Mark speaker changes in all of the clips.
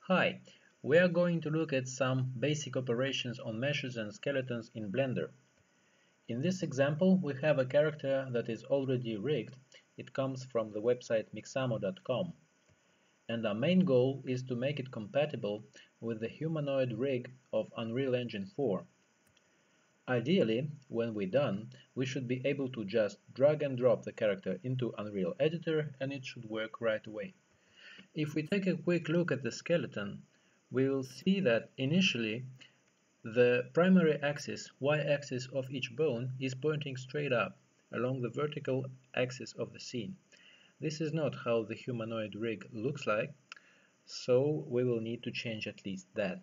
Speaker 1: Hi, we are going to look at some basic operations on meshes and skeletons in Blender. In this example, we have a character that is already rigged. It comes from the website mixamo.com. And our main goal is to make it compatible with the humanoid rig of Unreal Engine 4. Ideally, when we're done, we should be able to just drag and drop the character into Unreal Editor and it should work right away. If we take a quick look at the skeleton, we will see that initially the primary axis, y-axis of each bone, is pointing straight up along the vertical axis of the scene. This is not how the humanoid rig looks like, so we will need to change at least that.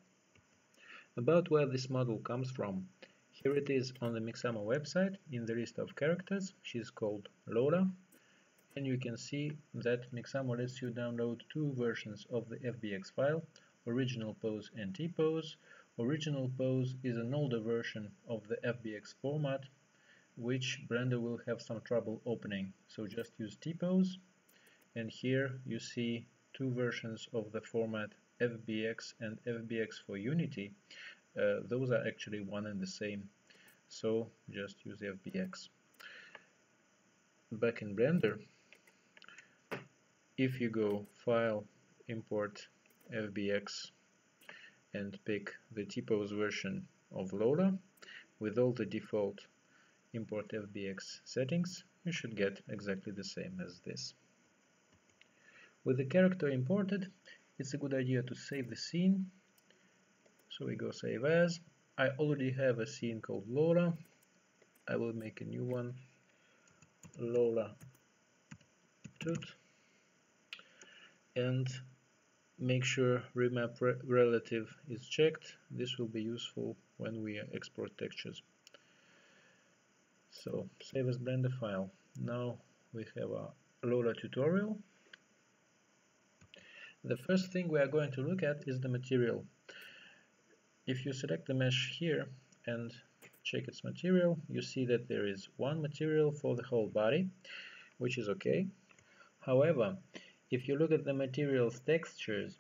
Speaker 1: About where this model comes from, here it is on the Mixamo website in the list of characters. She's called Lola. And you can see that Mixamo lets you download two versions of the FBX file, original pose and T-pose. Original pose is an older version of the FBX format, which Blender will have some trouble opening, so just use T-pose. And here you see two versions of the format FBX and FBX for Unity. Those are actually one and the same, so just use FBX. Back in Blender, if you go File, Import FBX and pick the T-pose version of Lola with all the default Import FBX settings, you should get exactly the same as this. With the character imported, it's a good idea to save the scene. So we go Save As. I already have a scene called Lola. I will make a new one, Lola Tooth, and make sure remap relative is checked. This will be useful when we export textures. So save as Blender file. Now we have a Lola tutorial. The first thing we are going to look at is the material. If you select the mesh here and check its material, you see that there is one material for the whole body, which is okay. However, if you look at the material's textures,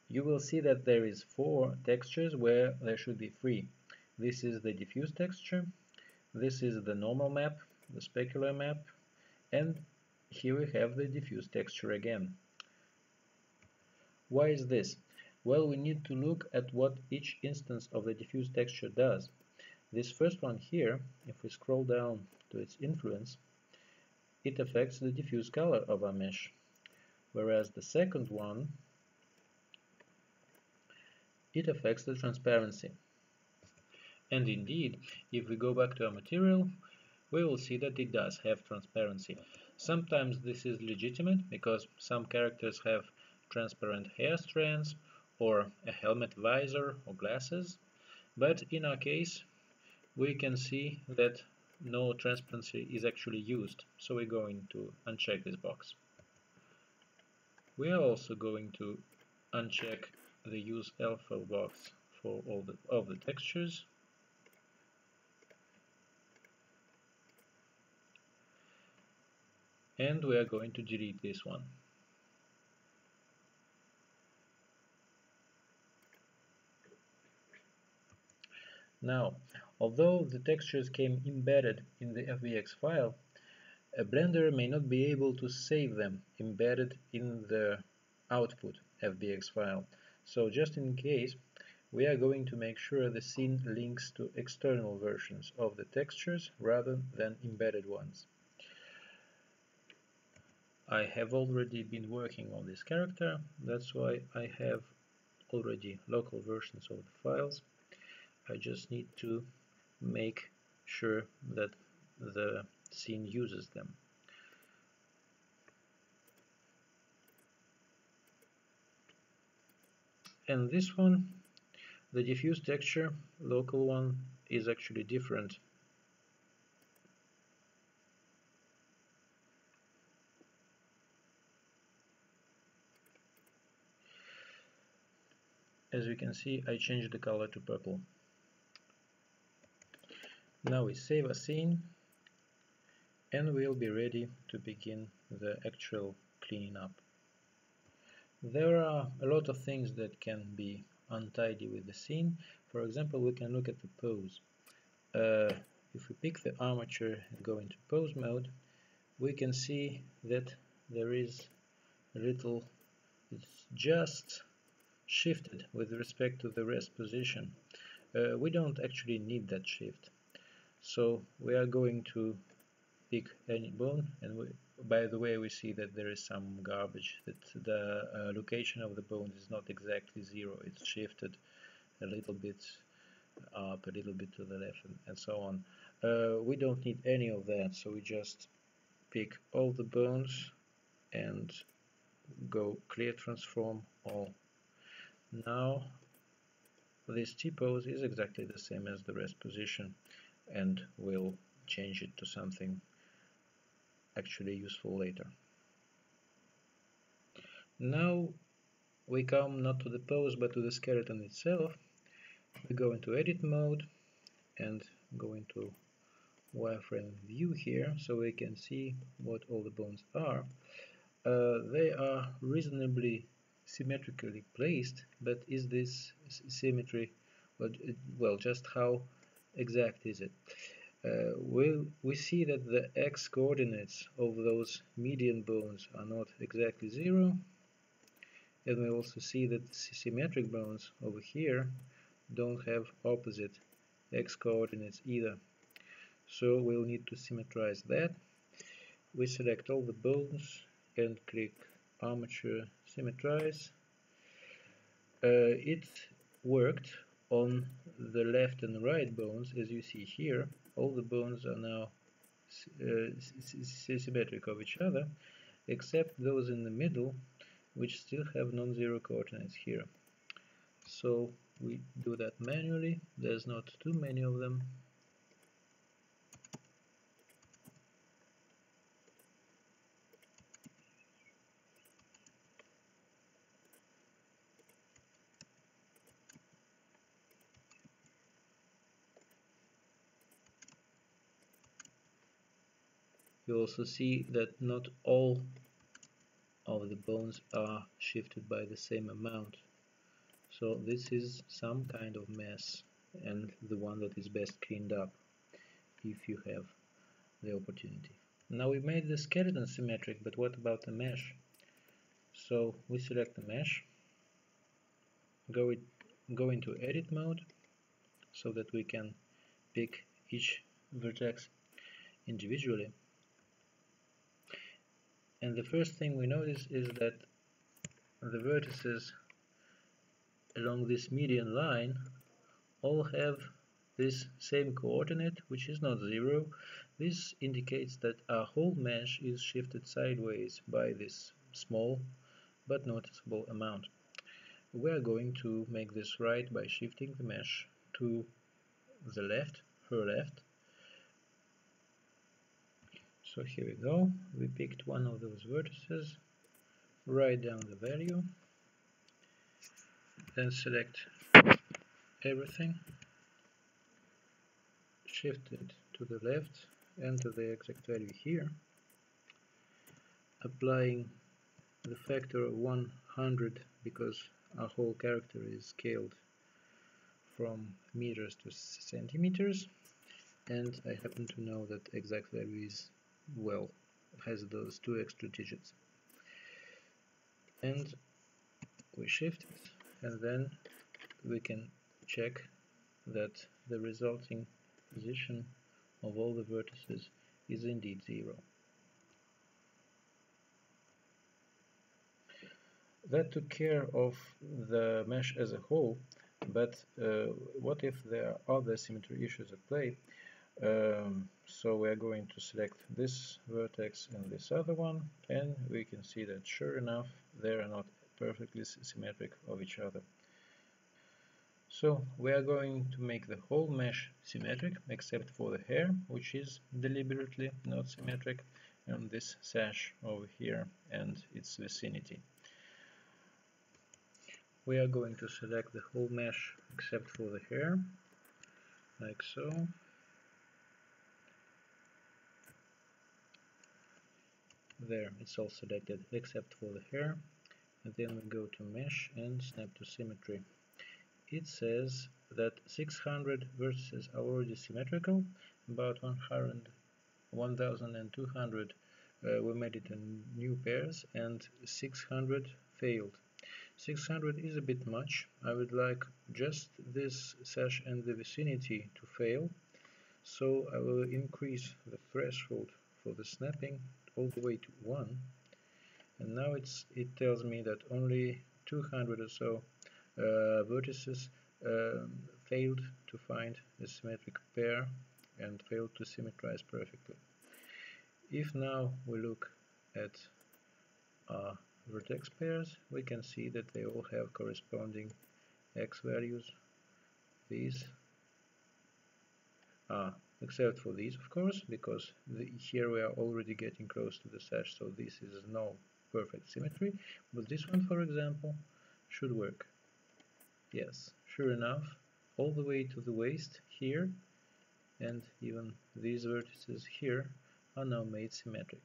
Speaker 1: you will see that there is 4 textures where there should be 3. This is the diffuse texture, this is the normal map, the specular map, and here we have the diffuse texture again. Why is this? Well, we need to look at what each instance of the diffuse texture does. This first one here, if we scroll down to its influence, it affects the diffuse color of our mesh, whereas the second one, it affects the transparency. And indeed, if we go back to our material, we will see that it does have transparency. Sometimes this is legitimate because some characters have transparent hair strands or a helmet visor or glasses, but in our case we can see that no transparency is actually used, so we're going to uncheck this box. We are also going to uncheck the use alpha box for all of the textures. And we are going to delete this one. Now, although the textures came embedded in the FBX file, a Blender may not be able to save them embedded in the output FBX file. So just in case, we are going to make sure the scene links to external versions of the textures rather than embedded ones. I have already been working on this character, that's why I have already local versions of the files. I just need to make sure that the scene uses them. And this one, the diffuse texture, local one, is actually different. As you can see, I changed the color to purple. Now we save a scene and we'll be ready to begin the actual cleaning up. There are a lot of things that can be untidy with the scene. For example, we can look at the pose. If we pick the armature and go into pose mode, we can see that there is a little, it's just shifted with respect to the rest position. We don't actually need that shift. So we are going to pick any bone, and by the way, we see that there is some garbage, that the location of the bone is not exactly 0, it's shifted a little bit up, a little bit to the left, and so on. We don't need any of that, so we just pick all the bones and go clear transform all. Now this T-pose is exactly the same as the rest position, and we'll change it to something actually useful later. Now we come not to the pose but to the skeleton itself. We go into edit mode and go into wireframe view here, so we can see what all the bones are. They are reasonably symmetrically placed, but is this symmetry, well, just how exact is it? We see that the x coordinates of those median bones are not exactly 0, and we also see that the symmetric bones over here don't have opposite x coordinates either. So we'll need to symmetrize that. We select all the bones and click armature symmetrize. It worked on the left and right bones, as you see here. All the bones are now symmetric of each other, except those in the middle, which still have non-zero coordinates here. So we do that manually. There's not too many of them. You also see that not all of the bones are shifted by the same amount. So this is some kind of mess, and the one that is best cleaned up if you have the opportunity. Now we made the skeleton symmetric, but what about the mesh? So we select the mesh, go into edit mode so that we can pick each vertex individually. And the first thing we notice is that the vertices along this median line all have this same coordinate, which is not 0. This indicates that our whole mesh is shifted sideways by this small but noticeable amount. We are going to make this right by shifting the mesh to the left, her left. So here we go. We picked one of those vertices, write down the value, then select everything, shift it to the left, enter the exact value here, applying the factor of 100 because our whole character is scaled from meters to centimeters, and I happen to know that exact value is, well, has those 2 extra digits. And we shift it, and then we can check that the resulting position of all the vertices is indeed 0. That took care of the mesh as a whole, but what if there are other symmetry issues at play? So we are going to select this vertex and this other one, and we can see that sure enough they are not perfectly symmetric of each other. So we are going to make the whole mesh symmetric except for the hair, which is deliberately not symmetric, and this sash over here and its vicinity. We are going to select the whole mesh except for the hair, like so. There, it's all selected except for the hair, and then we go to mesh and snap to symmetry. It says that 600 vertices are already symmetrical, about 1200 we made it in new pairs, and 600 failed. 600 is a bit much. I would like just this sash and the vicinity to fail, so I will increase the threshold for the snapping all the way to 1, and now it tells me that only 200 or so vertices failed to find a symmetric pair and failed to symmetrize perfectly. If now we look at vertex pairs, we can see that they all have corresponding x values. These except for these, of course, because here we are already getting close to the sash, so this is no perfect symmetry, but this one, for example, should work. Yes, sure enough, all the way to the waist here, and even these vertices here are now made symmetric.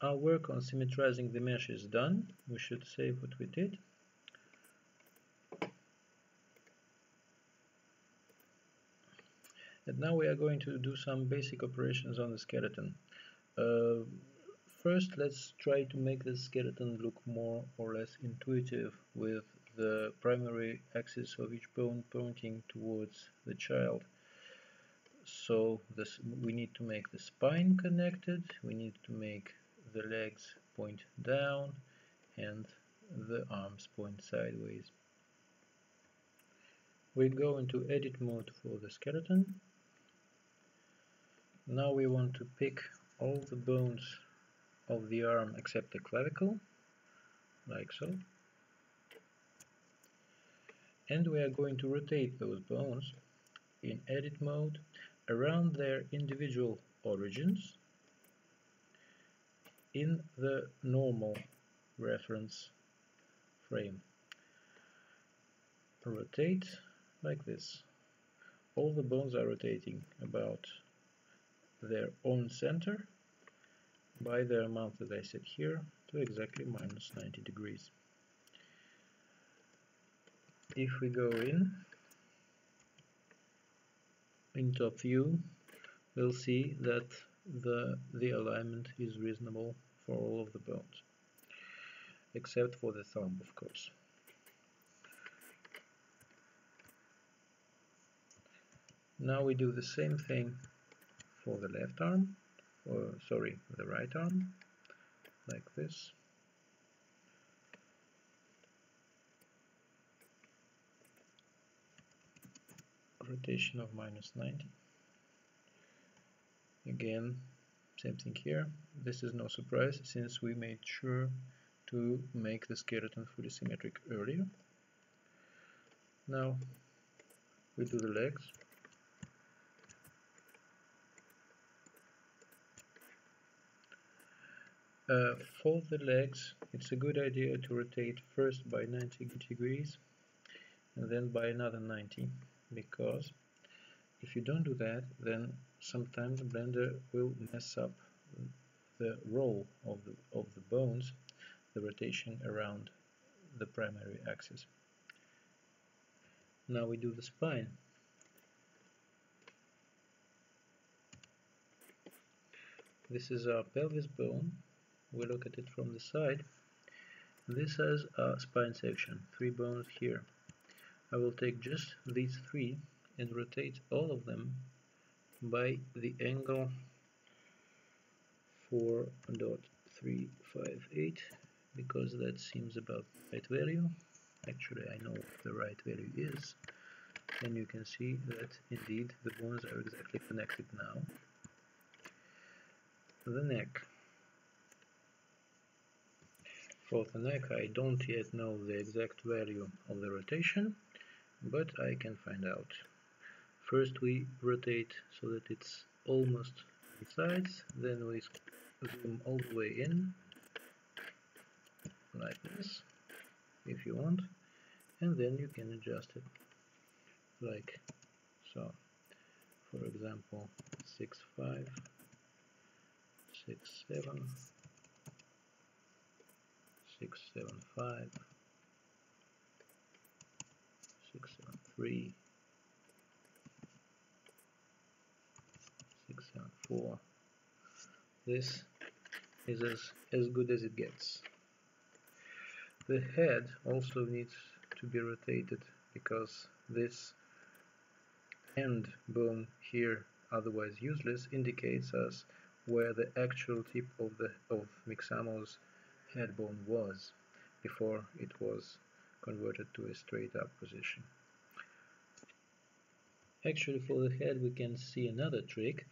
Speaker 1: Our work on symmetrizing the mesh is done. We should save what we did. And now we are going to do some basic operations on the skeleton. First, let's try to make the skeleton look more or less intuitive, with the primary axis of each bone pointing towards the child. So we need to make the spine connected, we need to make the legs point down, and the arms point sideways. We go into edit mode for the skeleton. Now we want to pick all the bones of the arm except the clavicle, like so. And we are going to rotate those bones in edit mode around their individual origins in the normal reference frame. Rotate like this. All the bones are rotating about their own center by the amount that I set here to exactly minus 90 degrees. If we go in top view, we'll see that the alignment is reasonable for all of the bones, except for the thumb, of course. Now we do the same thing for the left arm, or sorry, the right arm, like this. Rotation of minus 90. Again, same thing here. This is no surprise, since we made sure to make the skeleton fully symmetric earlier. Now we do the legs. For the legs, it's a good idea to rotate first by 90 degrees and then by another 90, because if you don't do that, then sometimes the blender will mess up the roll of the bones, the rotation around the primary axis. Now we do the spine. This is our pelvis bone. We look at it from the side. This has a spine section, 3 bones here. I will take just these 3 and rotate all of them by the angle 4.358, because that seems about the right value. Actually, I know what the right value is, and you can see that indeed the bones are exactly connected now. The neck. For the neck, I don't yet know the exact value of the rotation, but I can find out. First we rotate so that it's almost on sides, then we zoom all the way in, like this, if you want, and then you can adjust it, like so. For example, 6.5, 6.7, 675, 673, 674. This is as good as it gets. The head also needs to be rotated because this end bone here, otherwise useless, indicates us where the actual tip of Mixamo's head bone was before it was converted to a straight up position. Actually, for the head we can see another trick.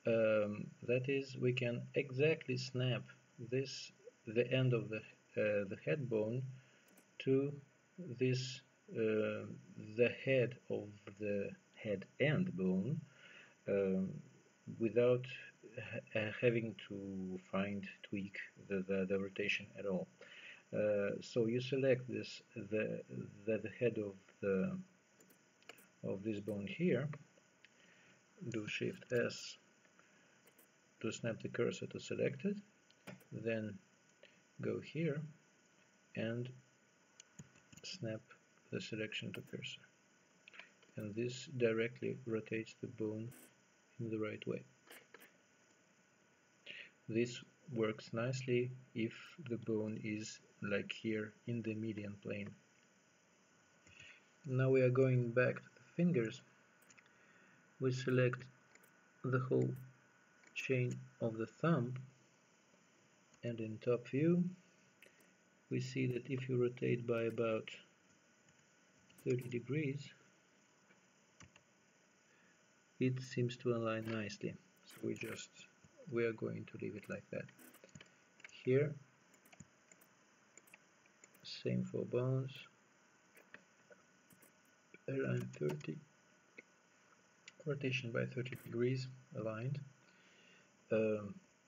Speaker 1: That is, we can exactly snap the end of the head bone to this the head of the head end bone without having to tweak the rotation at all. So you select the head of this bone here, do Shift S to snap the cursor to select it, then go here and snap the selection to cursor, and this directly rotates the bone in the right way. This works nicely if the bone is like here in the median plane. Now we are going back to the fingers. We select the whole chain of the thumb, and in top view we see that if you rotate by about 30 degrees it seems to align nicely. So we are going to leave it like that. Here, same for bones, align 30, rotation by 30 degrees, aligned.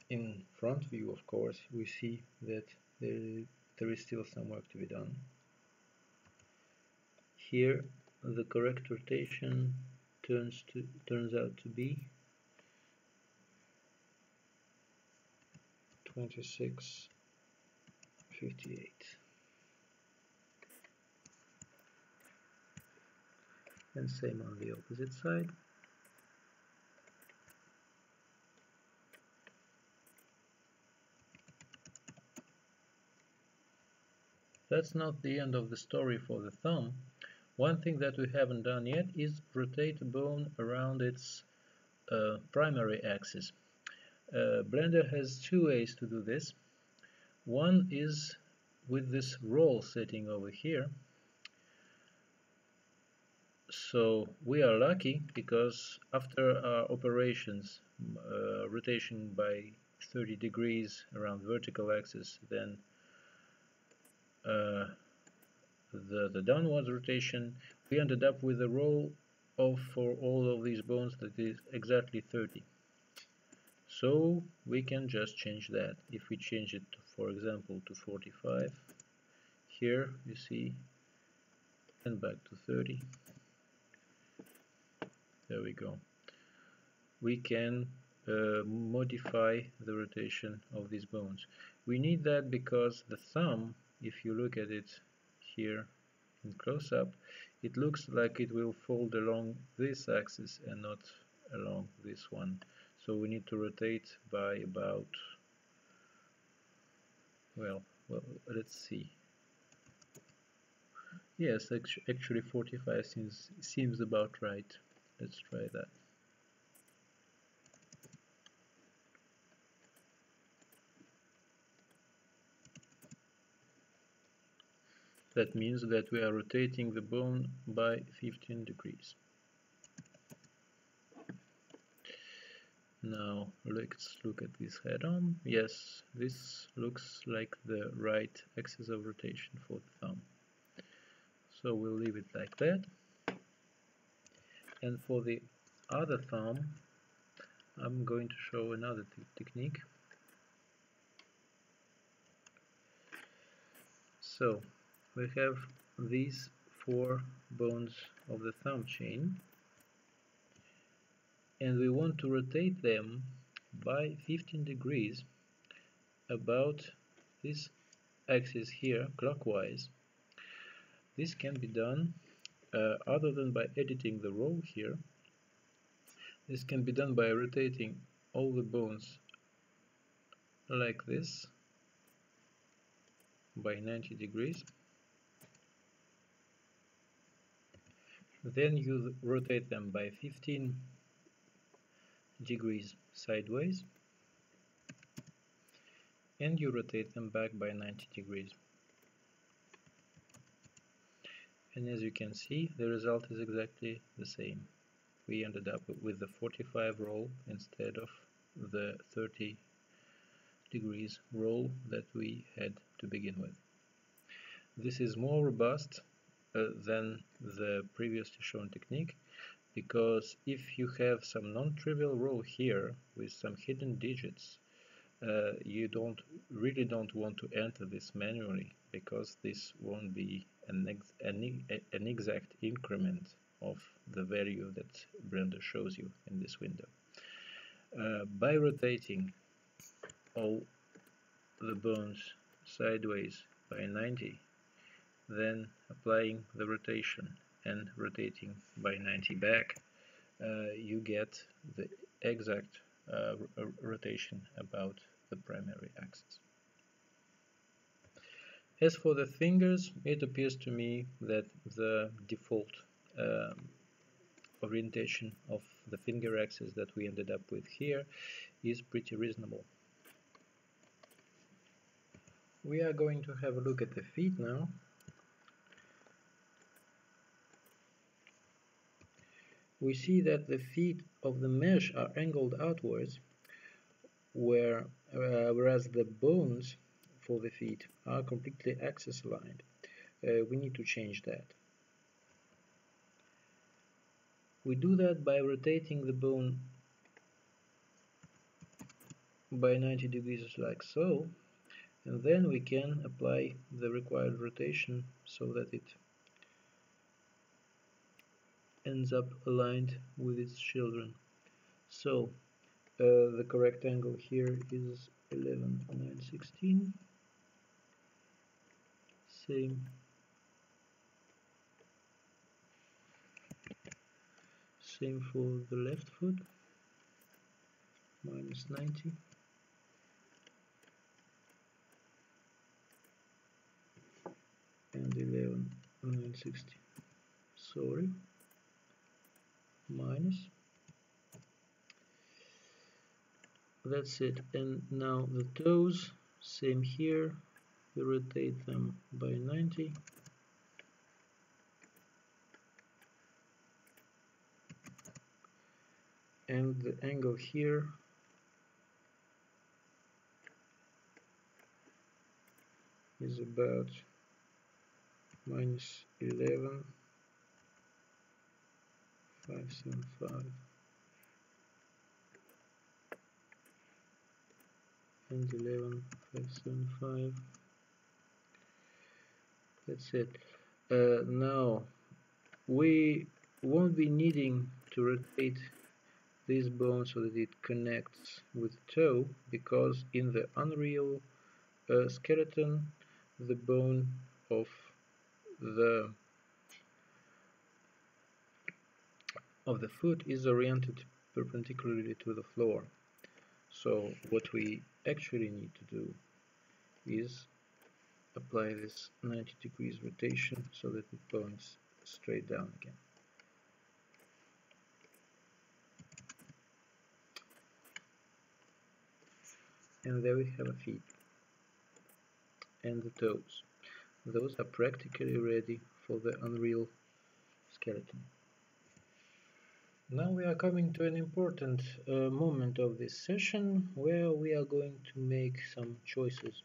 Speaker 1: In front view, of course, we see that there is still some work to be done. Here, the correct rotation turns out to be 2658. And same on the opposite side. That's not the end of the story for the thumb. One thing that we haven't done yet is rotate the bone around its primary axis. Blender has two ways to do this. One is with this roll setting over here. So we are lucky because after our operations, rotation by 30 degrees around vertical axis, then the downwards rotation, we ended up with a roll for all of these bones that is exactly 30. So we can just change that. If we change it, for example, to 45, here you see, and back to 30. There we go. We can modify the rotation of these bones. We need that because the thumb, if you look at it here in close-up, it looks like it will fold along this axis and not along this one. So we need to rotate by about, well, let's see. Yes, actually 45 seems about right. Let's try that. That means that we are rotating the bone by 15 degrees. Now let's look at this head-on. Yes, this looks like the right axis of rotation for the thumb. So we'll leave it like that. And for the other thumb, I'm going to show another technique. So we have these 4 bones of the thumb chain, and we want to rotate them by 15 degrees about this axis here clockwise. This can be done other than by editing the roll here. This can be done by rotating all the bones like this by 90 degrees. Then you rotate them by 15 degrees sideways, and you rotate them back by 90 degrees. And as you can see, the result is exactly the same. We ended up with the 45 roll instead of the 30 degrees roll that we had to begin with. This is more robust than the previously shown technique, because if you have some non-trivial row here with some hidden digits, you really don't want to enter this manually, because this won't be an exact increment of the value that Blender shows you in this window. By rotating all the bones sideways by 90, then applying the rotation and rotating by 90 back, you get the exact rotation about the primary axis. As for the fingers, it appears to me that the default orientation of the finger axis that we ended up with here is pretty reasonable. We are going to have a look at the feet now. We see that the feet of the mesh are angled outwards, whereas the bones for the feet are completely axis aligned. We need to change that. We do that by rotating the bone by 90 degrees like so, and then we can apply the required rotation so that it ends up aligned with its children. So the correct angle here is 11/9/16. Same for the left foot, -90. And 11/9/16. Sorry, minus. That's it. And now the toes, same here. We rotate them by 90. And the angle here is about -11/575 and 11/575. That's it. Now we won't be needing to rotate this bone so that it connects with the toe, because in the Unreal skeleton, the bone of the foot is oriented perpendicularly to the floor. So what we actually need to do is apply this 90 degrees rotation so that it points straight down again. And there we have a feet and the toes. Those are practically ready for the Unreal skeleton. Now we are coming to an important moment of this session, where we are going to make some choices,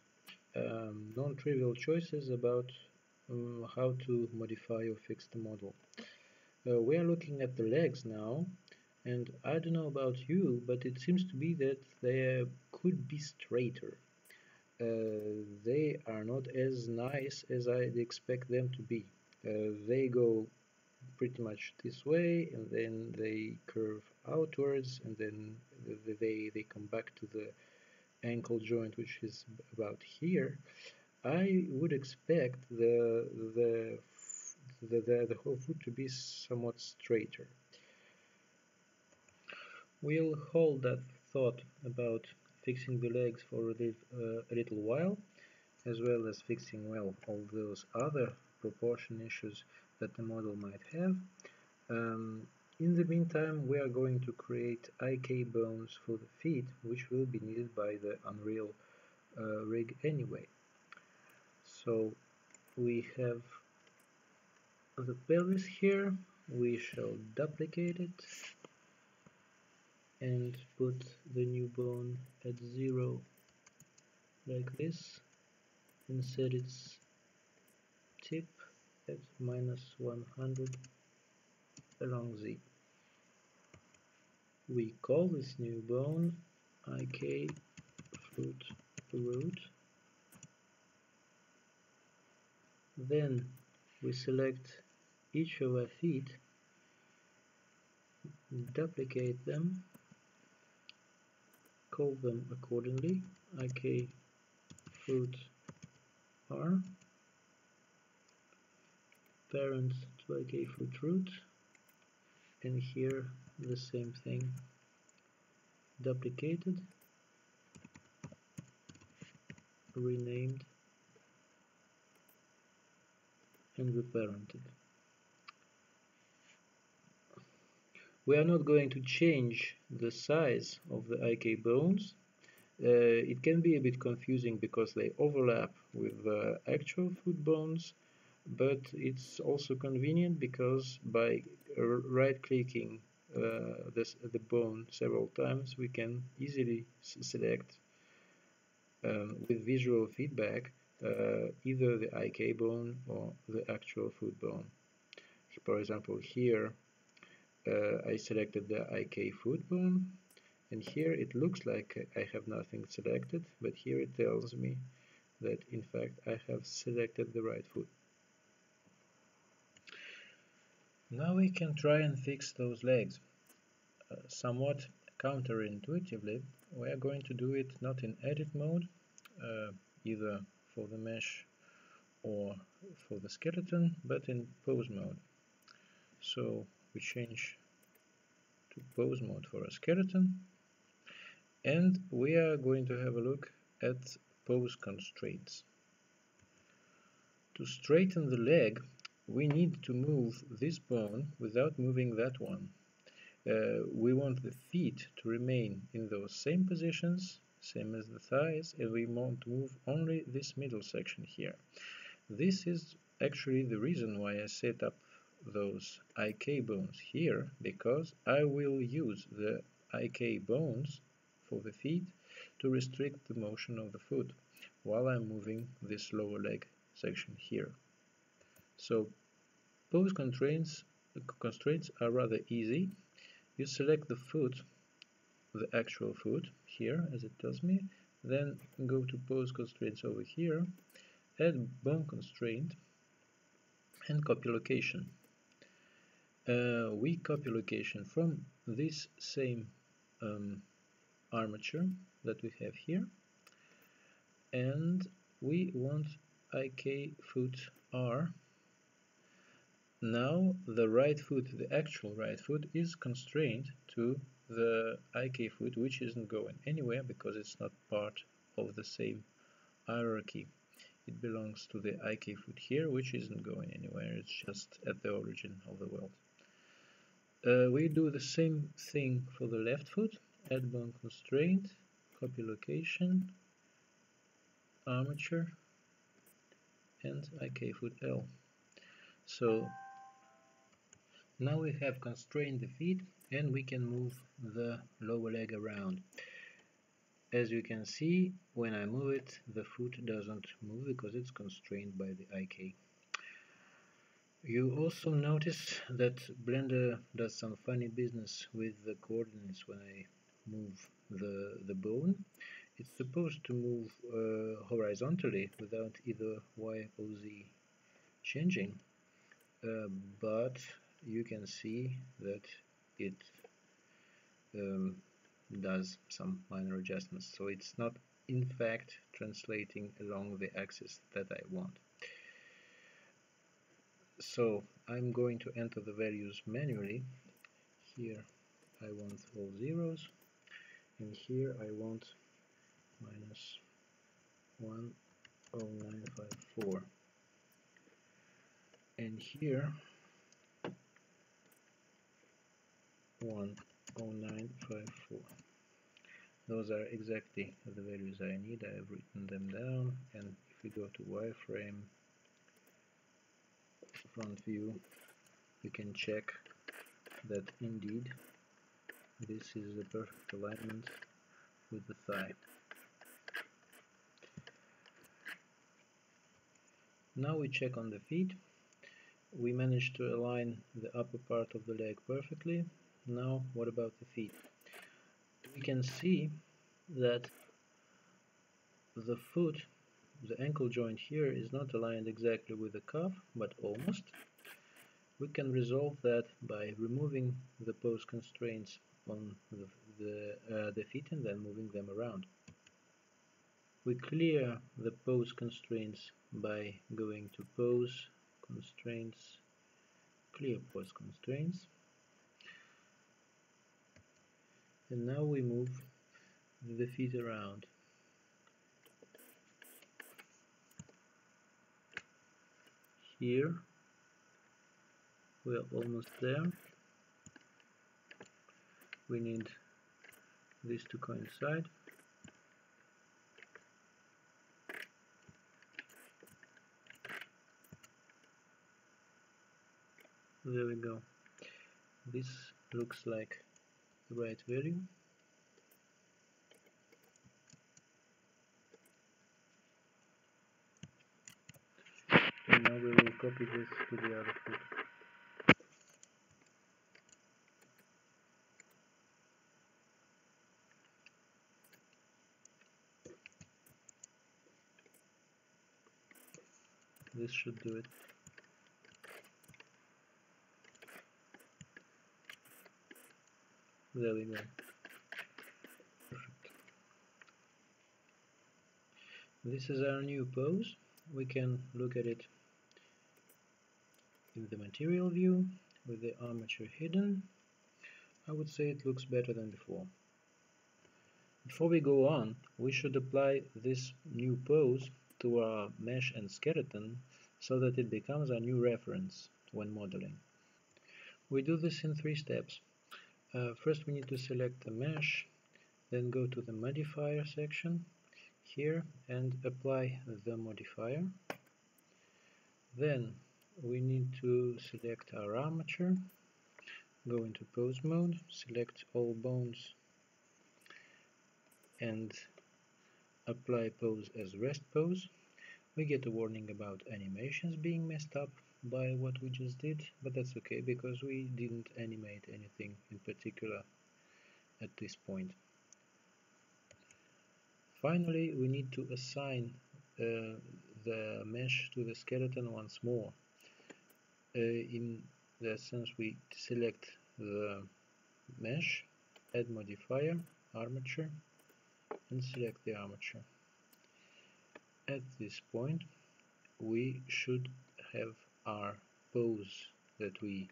Speaker 1: non-trivial choices about how to modify or fix the model. We are looking at the legs now, and I don't know about you, but it seems to be that they could be straighter. They are not as nice as I'd expect them to be. They go pretty much this way, and then they curve outwards, and then they come back to the ankle joint, which is about here. I would expect the whole foot to be somewhat straighter. We'll hold that thought about fixing the legs for a little while, as well as fixing well all those other proportion issues that the model might have. In the meantime, we are going to create IK bones for the feet, which will be needed by the Unreal rig anyway. So we have the pelvis here. We shall duplicate it and put the new bone at 0 like this, and set its tip at -100 along Z. We call this new bone IK foot root. Then we select each of our feet, duplicate them, call them accordingly, IK foot R, parent to IK foot root, and here the same thing, duplicated, renamed, and reparented. We are not going to change the size of the IK bones. It can be a bit confusing because they overlap with the actual foot bones, but it's also convenient because by right-clicking the bone several times, we can easily select with visual feedback either the IK bone or the actual foot bone. For example, here I selected the IK foot bone, and here it looks like I have nothing selected, but here it tells me that in fact I have selected the right foot. Now we can try and fix those legs. Somewhat counterintuitively, we are going to do it not in edit mode, either for the mesh or for the skeleton, but in pose mode. So we change to pose mode for a skeleton, and we are going to have a look at pose constraints. To straighten the leg, we need to move this bone without moving that one. We want the feet to remain in those same positions, same as the thighs, and we want to move only this middle section here. This is actually the reason why I set up those IK bones here, because I will use the IK bones for the feet to restrict the motion of the foot while I'm moving this lower leg section here. So pose constraints are rather easy. You select the foot, the actual foot here as it tells me, then go to pose constraints over here, add bone constraint, and copy location. We copy location from this same armature that we have here, and we want IK foot R. Now the right foot, the actual right foot, is constrained to the IK foot, which isn't going anywhere because it's not part of the same hierarchy. It belongs to the IK foot here, which isn't going anywhere, it's just at the origin of the world. We do the same thing for the left foot, add bone constraint, copy location, armature, and IK foot L. So now we have constrained the feet and we can move the lower leg around. As you can see, when I move it, the foot doesn't move because it's constrained by the IK. You also notice that Blender does some funny business with the coordinates when I move the bone. It's supposed to move horizontally without either Y or Z changing, but you can see that it does some minor adjustments, so it's not in fact translating along the axis that I want. So I'm going to enter the values manually. Here I want all zeros, and here I want minus 10954, and here 10954. Those are exactly the values I need. I have written them down, and if we go to wireframe front view, we can check that indeed this is the perfect alignment with the thigh. Now we check on the feet. We managed to align the upper part of the leg perfectly. Now what about the feet? We can see that the foot, the ankle joint here, is not aligned exactly with the calf, but almost. We can resolve that by removing the pose constraints on the feet and then moving them around. We clear the pose constraints by going to pose constraints, clear pose constraints, and now we move the feet around. Here we are almost there. We need this to coincide. There we go. This looks like the right value. And now we will copy this to the other foot. This should do it. There we go. Perfect. This is our new pose. We can look at it in the material view with the armature hidden. I would say it looks better than before. Before we go on, we should apply this new pose to our mesh and skeleton so that it becomes our new reference when modeling. We do this in 3 steps. First we need to select the mesh, then go to the modifier section here and apply the modifier. Then we need to select our armature, go into pose mode, select all bones and apply pose as rest pose. We get a warning about animations being messed up by what we just did, but that's okay because we didn't animate anything in particular at this point. Finally, we need to assign the mesh to the skeleton once more. In the sense, we select the mesh, add modifier, armature, and select the armature. At this point, we should have our pose that we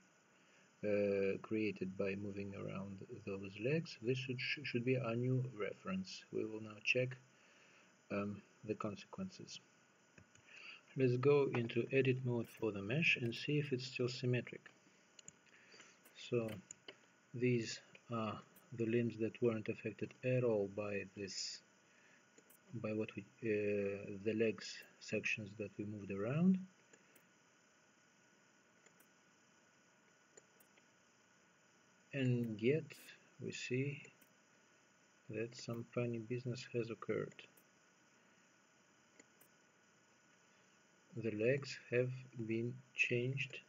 Speaker 1: created by moving around those legs. This should be our new reference. We will now check the consequences. Let's go into edit mode for the mesh and see if it's still symmetric. So these are the limbs that weren't affected at all by this, by what we the legs sections that we moved around. And yet we see that some funny business has occurred. The legs have been changed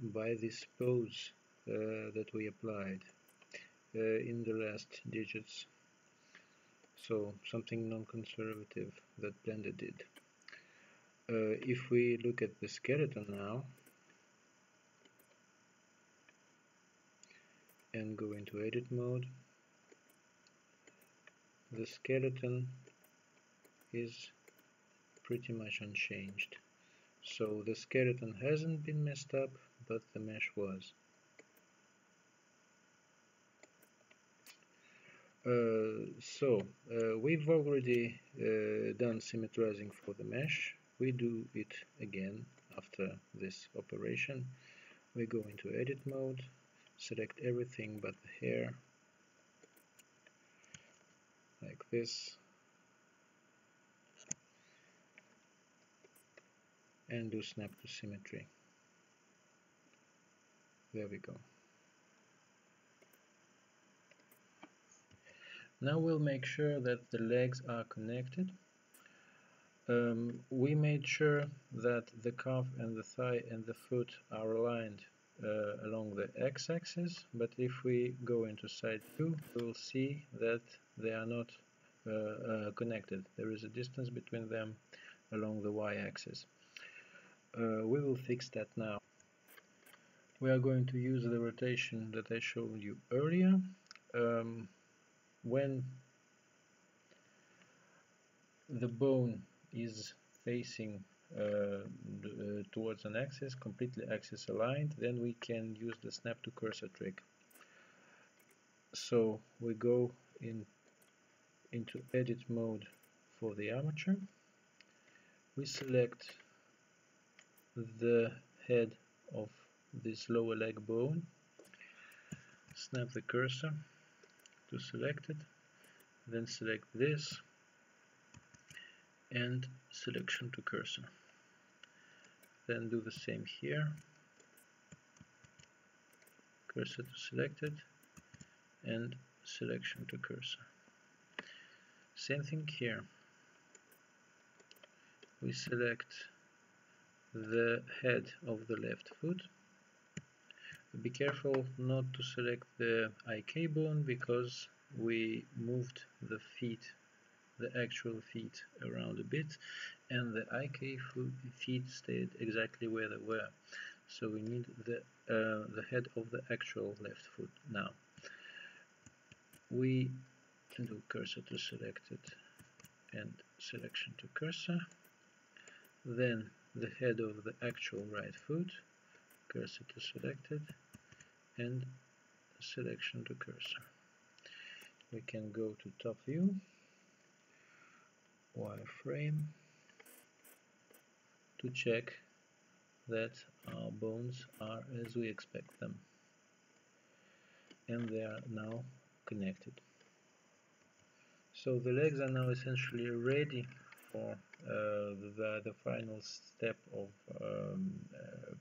Speaker 1: by this pose that we applied in the last digits. So something non-conservative that Blender did. If we look at the skeleton now and go into edit mode, the skeleton is pretty much unchanged. So the skeleton hasn't been messed up, but the mesh was. We've already done symmetrizing for the mesh. We do it again after this operation. We go into edit mode, select everything but the hair, like this, and do snap to symmetry. There we go. Now we'll make sure that the legs are connected. We made sure that the calf and the thigh and the foot are aligned along the x-axis, but if we go into side view, we'll see that they are not connected. There is a distance between them along the y-axis. We will fix that now. We are going to use the rotation that I showed you earlier. When the bone is facing towards an axis, completely axis aligned, then we can use the snap to cursor trick. So we go into edit mode for the armature. We select the head of this lower leg bone, snap the cursor to select it, then select this and selection to cursor. Then do the same here, cursor to selected and selection to cursor. Same thing here. We select the head of the left foot. Be careful not to select the IK bone because we moved the feet, the actual feet, around a bit, and the IK feet stayed exactly where they were. So we need the head of the actual left foot now. We can do cursor to selected and selection to cursor. Then the head of the actual right foot, cursor to selected and selection to cursor. We can go to top view, wireframe, to check that our bones are as we expect them, and they are now connected. So the legs are now essentially ready for the final step of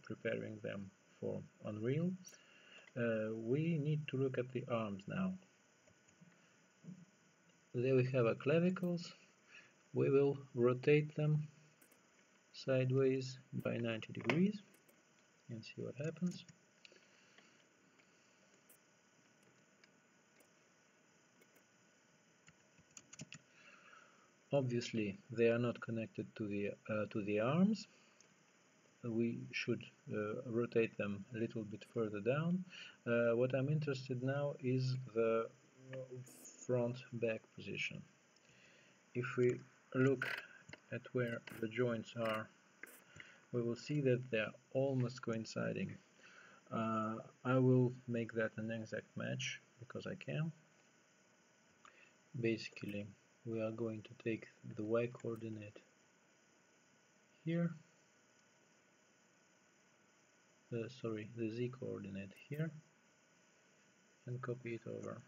Speaker 1: preparing them for Unreal. We need to look at the arms now. There we have our clavicles. We will rotate them sideways by 90 degrees and see what happens. Obviously they are not connected to the arms. We should rotate them a little bit further down. What I'm interested now is the front back position. If we look at where the joints are, we will see that they are almost coinciding. I will make that an exact match because I can. Basically, we are going to take the y coordinate here, the z coordinate here, and copy it over.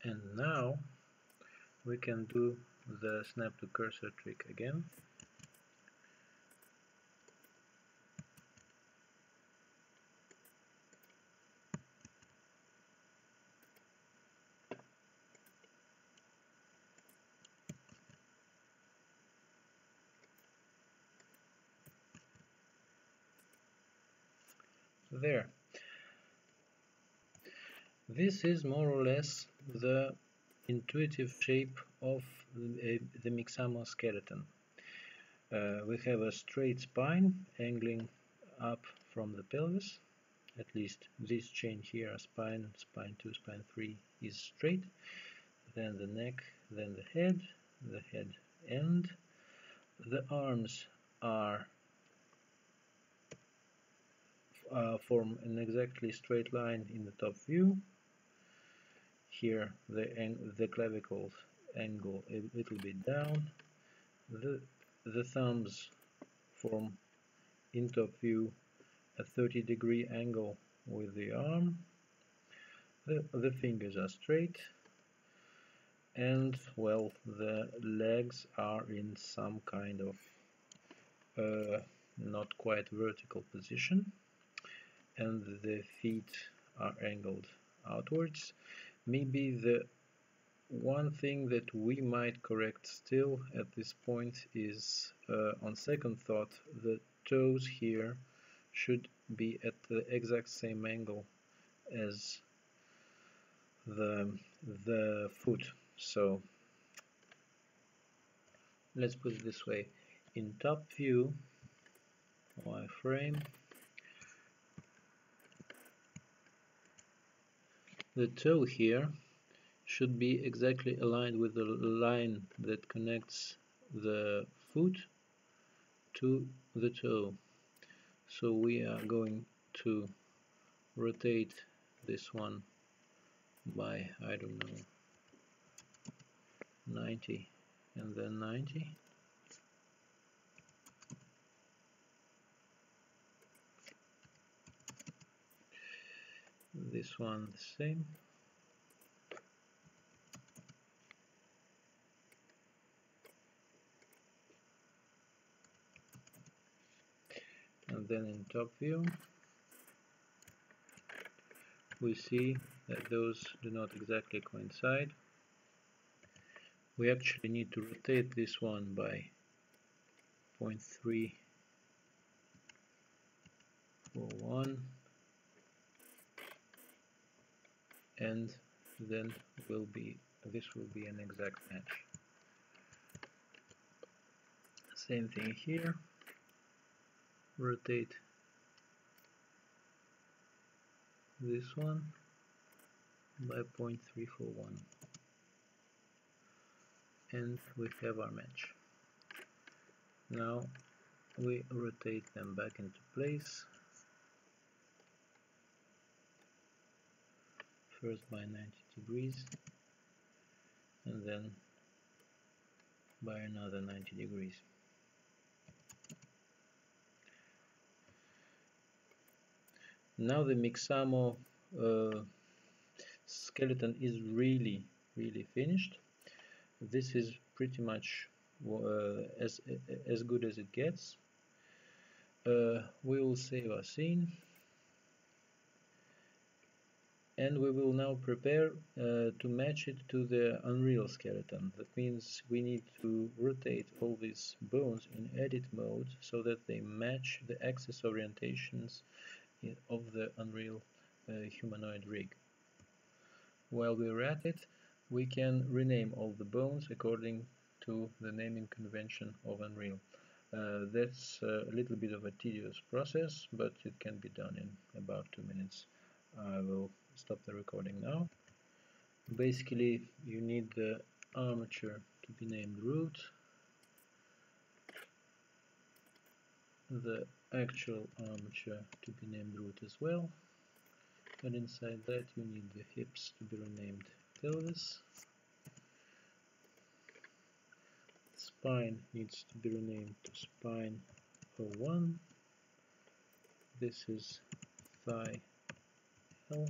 Speaker 1: And now we can do the snap to cursor trick again. There. This is more or less the intuitive shape of the Mixamo skeleton. We have a straight spine angling up from the pelvis. At least this chain here, spine 2, spine 3 is straight. Then the neck, then the head end. The arms are form an exactly straight line in the top view. Here the clavicles angle a little bit down. The thumbs form in top view a 30-degree angle with the arm. The fingers are straight, and well, the legs are in some kind of not quite vertical position, and the feet are angled outwards. Maybe the one thing that we might correct still at this point is, on second thought, the toes here should be at the exact same angle as the foot. So let's put it this way: in top view, wireframe, the toe here should be exactly aligned with the line that connects the foot to the toe. So we are going to rotate this one by, I don't know, 90 and then 90. This one the same. And then in top view we see that those do not exactly coincide. We actually need to rotate this one by 0.341, and then this will be an exact match. Same thing here. Rotate this one by 0.341, and we have our match. Now we rotate them back into place, first by 90 degrees and then by another 90 degrees. Now the Mixamo skeleton is really finished. This is pretty much as good as it gets. We will save our scene, and we will now prepare to match it to the Unreal skeleton. That means we need to rotate all these bones in edit mode so that they match the axis orientations of the Unreal humanoid rig. While we're at it, we can rename all the bones according to the naming convention of Unreal. That's a little bit of a tedious process, but it can be done in about 2 minutes. I will stop the recording now. Basically, you need the armature to be named root, the actual armature to be named root as well, and inside that you need the hips to be renamed pelvis. Spine needs to be renamed to spine 01. This is thigh L.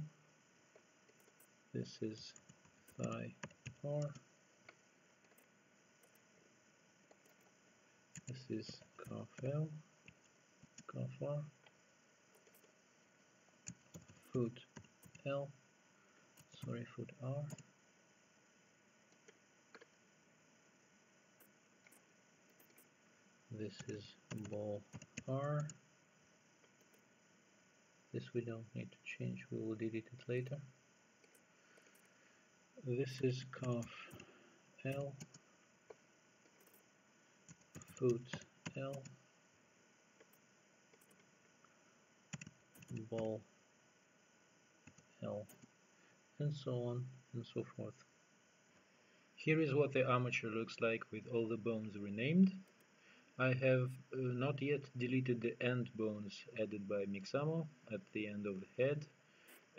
Speaker 1: This is thigh R. This is calf L, calf R, foot L, foot R. This is ball R. This we don't need to change, we will delete it later. This is calf L, foot L, ball L, and so on and so forth. Here is what the armature looks like with all the bones renamed. I have not yet deleted the end bones added by Mixamo at the end of the head,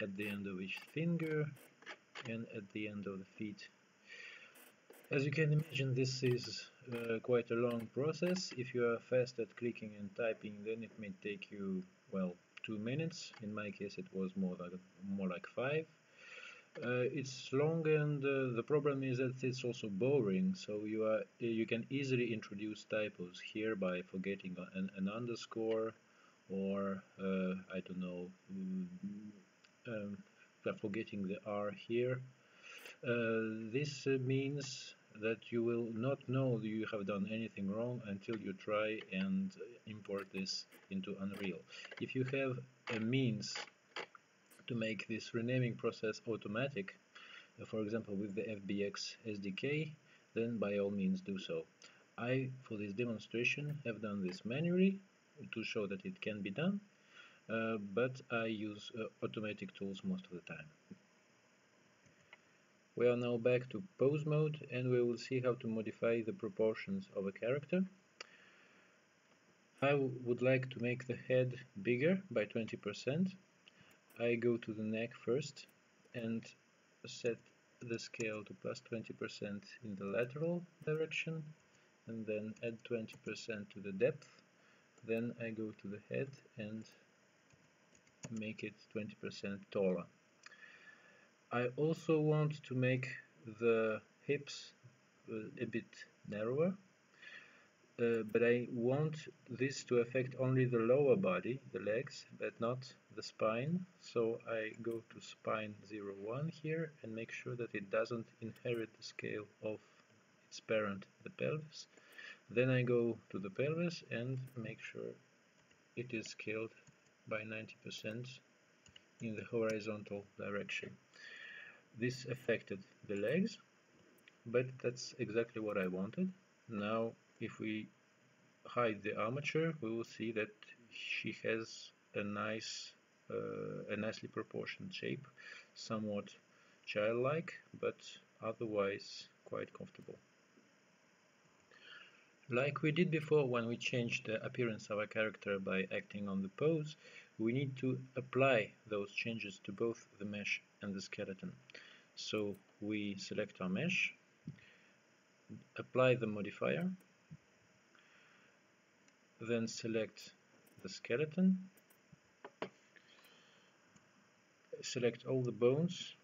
Speaker 1: at the end of each finger, and at the end of the feet. As you can imagine, this is quite a long process. If you are fast at clicking and typing, then it may take you, well, 2 minutes. In my case, it was more like 5. It's long, and the problem is that it's also boring. So you can easily introduce typos here by forgetting an underscore, or I don't know, forgetting the R here. This means that you will not know that you have done anything wrong until you try and import this into Unreal. If you have a means to make this renaming process automatic, for example with the FBX SDK, then by all means do so. I, for this demonstration, have done this manually to show that it can be done, but I use automatic tools most of the time. We are now back to pose mode, and we will see how to modify the proportions of a character. I would like to make the head bigger by 20%. I go to the neck first and set the scale to plus 20% in the lateral direction, and then add 20% to the depth. Then I go to the head and make it 20% taller. I also want to make the hips a bit narrower, but I want this to affect only the lower body, the legs, but not the spine. So I go to spine 0,1 here and make sure that it doesn't inherit the scale of its parent, the pelvis. Then I go to the pelvis and make sure it is scaled by 90% in the horizontal direction. This affected the legs, but that's exactly what I wanted. Now if we hide the armature, we will see that she has a nicely proportioned shape, somewhat childlike, but otherwise quite comfortable. Like we did before when we changed the appearance of a character by acting on the pose, we need to apply those changes to both the mesh and the skeleton. So we select our mesh, apply the modifier, then select the skeleton, select all the bones,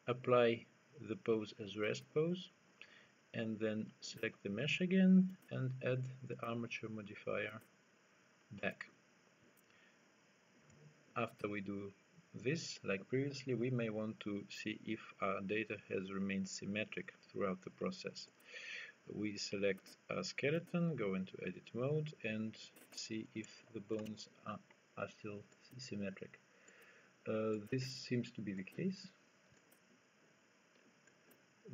Speaker 1: apply the pose as rest pose, and then select the mesh again and add the armature modifier back. After we do this, like previously, we may want to see if our data has remained symmetric throughout the process. We select our skeleton, go into edit mode, and see if the bones are still symmetric. This seems to be the case.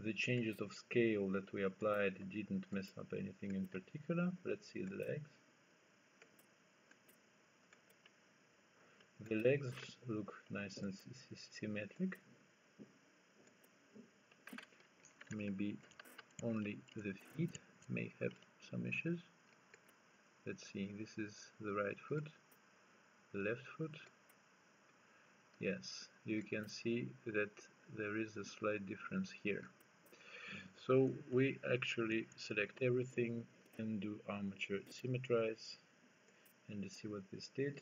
Speaker 1: The changes of scale that we applied didn't mess up anything in particular. Let's see the legs. The legs look nice and symmetric. Maybe only the feet may have some issues. Let's see, this is the right foot, the left foot. Yes, you can see that there is a slight difference here. So we actually select everything and do armature symmetrize, and you see what this did.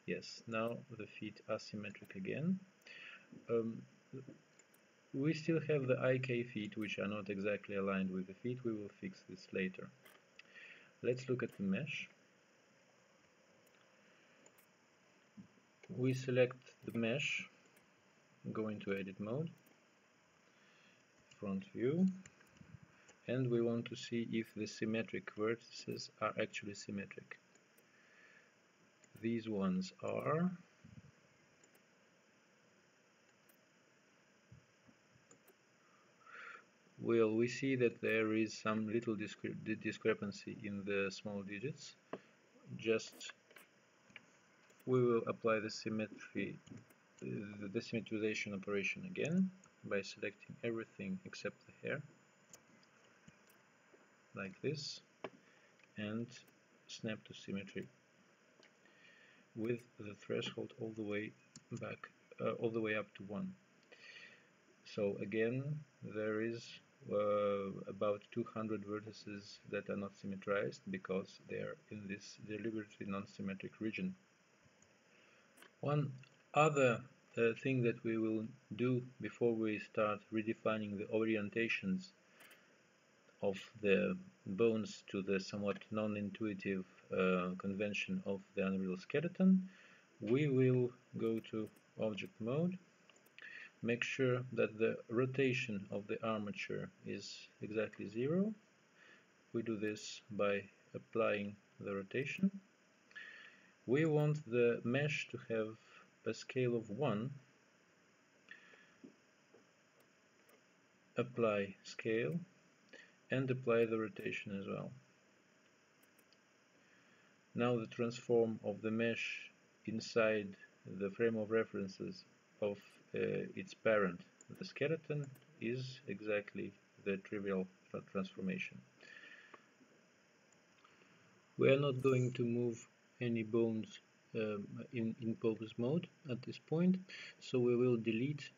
Speaker 1: Yes, now the feet are symmetric again. We still have the IK feet which are not exactly aligned with the feet. We will fix this later. Let's look at the mesh. We select the mesh, go into edit mode, front view, and we want to see if the symmetric vertices are actually symmetric. These ones are. Well, we see that there is some little discrepancy in the small digits. Just we will apply the symmetrization operation again by selecting everything except the hair, like this, and snap to symmetry with the threshold all the way back, all the way up to 1. So again, there is about 200 vertices that are not symmetrized because they are in this deliberately non-symmetric region. One other thing that we will do before we start redefining the orientations of the bones to the somewhat non-intuitive convention of the unreal skeleton, we will go to object mode, make sure that the rotation of the armature is exactly 0. We do this by applying the rotation. We want the mesh to have a scale of 1. Apply scale and apply the rotation as well. Now the transform of the mesh inside the frame of references of its parent, the skeleton, is exactly the trivial transformation. We are not going to move any bones in pose mode at this point, so we will delete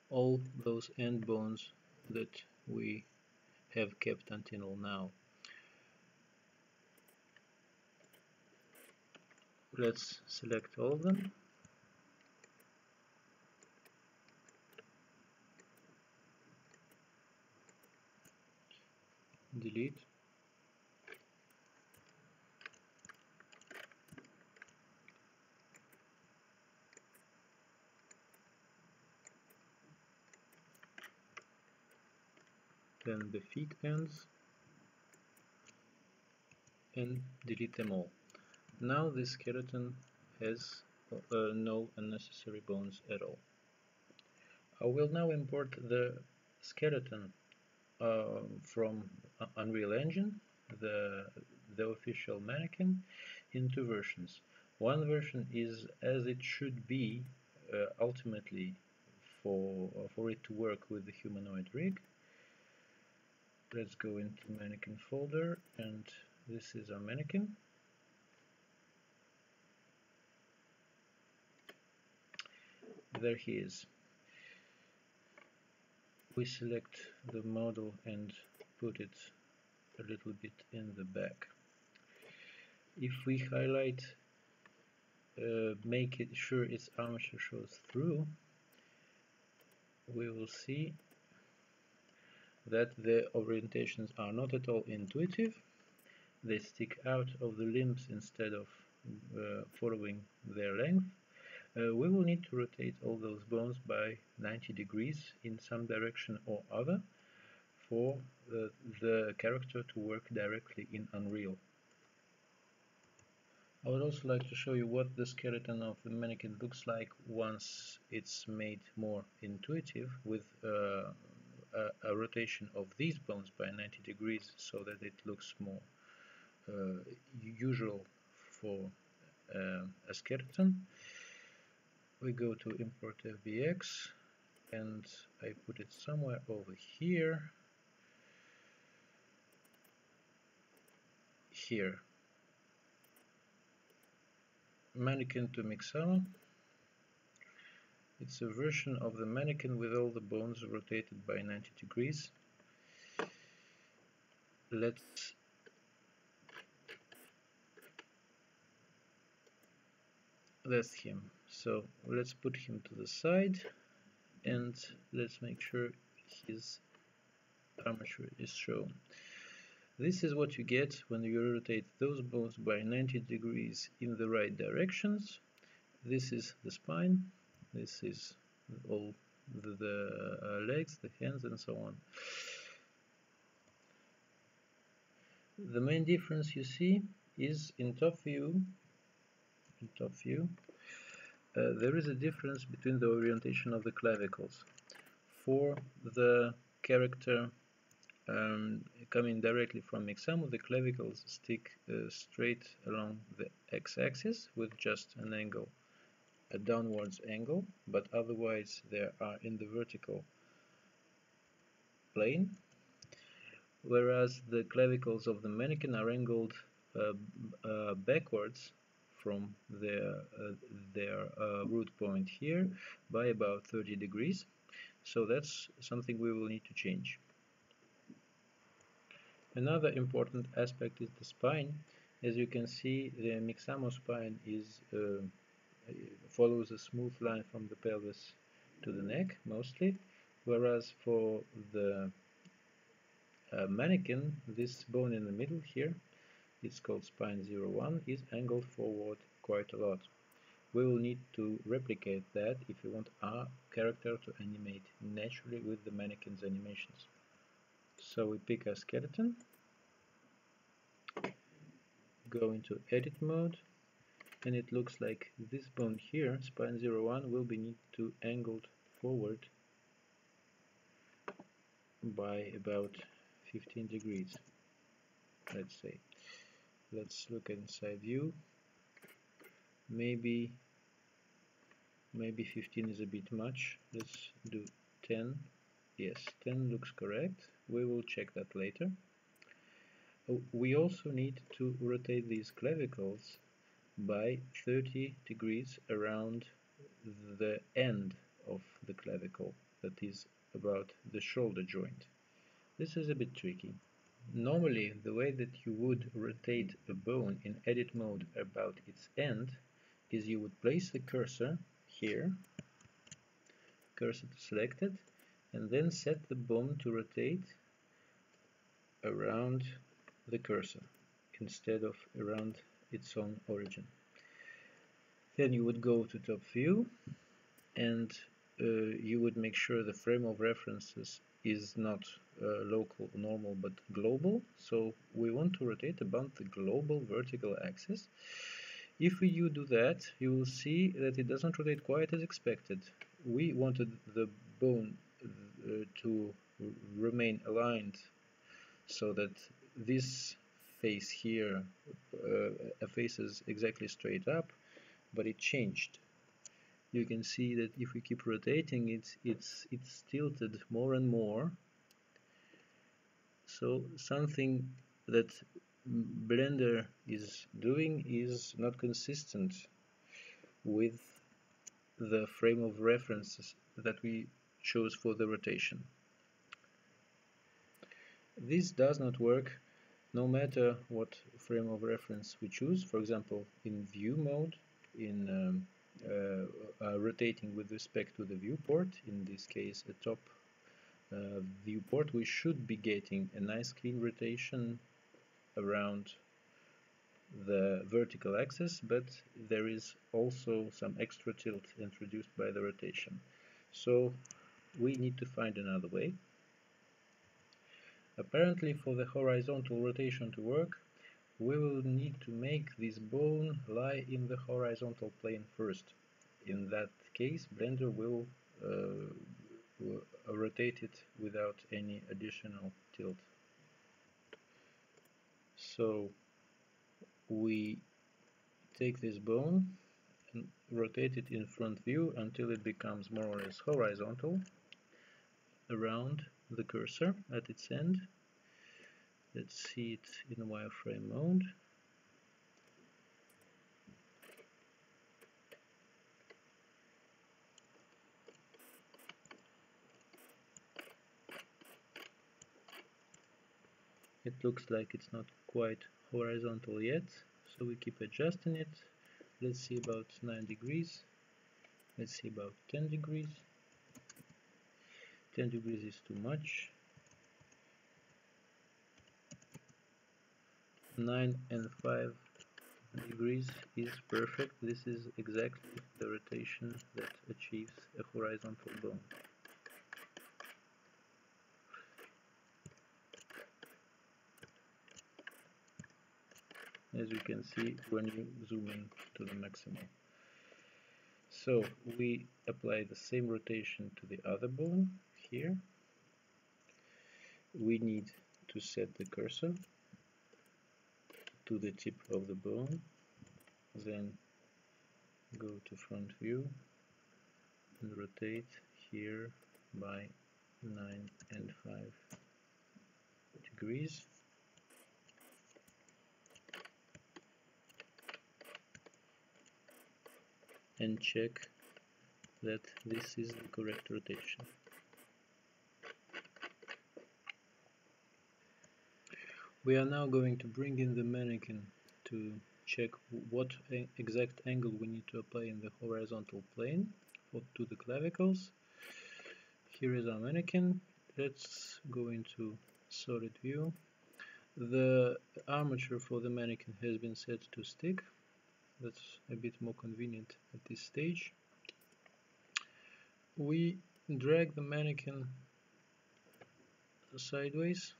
Speaker 1: all those end bones that we have kept until now. Let's select all of them. Delete. Then the feet ends and delete them all. Now this skeleton has no unnecessary bones at all. I will now import the skeleton from Unreal Engine, the official Mannequin, in two versions. One version is as it should be ultimately for it to work with the humanoid rig. Let's go into Mannequin folder, and this is our Mannequin. There he is. We select the model and put it a little bit in the back. If we highlight, make it sure its armature shows through, we will see that the orientations are not at all intuitive. They stick out of the limbs instead of following their length. We will need to rotate all those bones by 90 degrees in some direction or other for the character to work directly in Unreal. I would also like to show you what the skeleton of the mannequin looks like once it's made more intuitive with a rotation of these bones by 90 degrees so that it looks more usual for a skeleton. We go to import FBX and I put it somewhere over here. Mannequin to Mixamo. It's a version of the mannequin with all the bones rotated by 90 degrees. That's him. So let's put him to the side and let's make sure his armature is shown. This is what you get when you rotate those bones by 90 degrees in the right directions. This is the spine, this is all the legs, the hands, and so on. The main difference you see is in top view. There is a difference between the orientation of the clavicles. For the character coming directly from Mixamo, the clavicles stick straight along the x-axis with just an angle, a downwards angle, but otherwise they are in the vertical plane, whereas the clavicles of the mannequin are angled backwards from their root point here by about 30 degrees. So that's something we will need to change. Another important aspect is the spine. As you can see, the Mixamo spine follows a smooth line from the pelvis to the neck mostly, whereas for the mannequin, this bone in the middle here, it's called spine 01, is angled forward quite a lot. We will need to replicate that if we want our character to animate naturally with the mannequin's animations. So we pick our skeleton, go into edit mode, and it looks like this bone here, spine 01, will be need to angled forward by about 15 degrees, let's say. Let's look inside view. Maybe 15 is a bit much. Let's do 10. Yes, 10 looks correct. We will check that later. We also need to rotate these clavicles by 30 degrees around the end of the clavicle, that is about the shoulder joint. This is a bit tricky. Normally, the way that you would rotate a bone in edit mode about its end is you would place the cursor here, cursor selected, and then set the bone to rotate around the cursor instead of around its own origin. Then you would go to top view, and you would make sure the frame of references is not local normal but global. So we want to rotate about the global vertical axis. If you do that, you will see that it doesn't rotate quite as expected. We wanted the bone to remain aligned so that this face here faces exactly straight up, but it changed. You can see that if we keep rotating it, it's tilted more and more. So something that Blender is doing is not consistent with the frame of references that we chose for the rotation. This does not work no matter what frame of reference we choose. For example, in view mode, in rotating with respect to the viewport, in this case a top viewport, we should be getting a nice clean rotation around the vertical axis, but there is also some extra tilt introduced by the rotation. So we need to find another way. Apparently, for the horizontal rotation to work, we will need to make this bone lie in the horizontal plane first. In that case, Blender will rotate it without any additional tilt. So we take this bone and rotate it in front view until it becomes more or less horizontal around the cursor at its end. Let's see it in wireframe mode. It looks like it's not quite horizontal yet, so we keep adjusting it. Let's see about 9 degrees. Let's see about 10 degrees. 10 degrees is too much. 9 and 5 degrees is perfect. This is exactly the rotation that achieves a horizontal bone. As you can see when you zoom in to the maximum. So we apply the same rotation to the other bone here. we need to set the cursor to the tip of the bone, then go to front view and rotate here by 9.5 degrees. And check that this is the correct rotation. We are now going to bring in the mannequin to check what exact angle we need to apply in the horizontal plane to the clavicles. Here is our mannequin. Let's go into solid view. The armature for the mannequin has been set to stick. That's a bit more convenient at this stage. We drag the mannequin sideways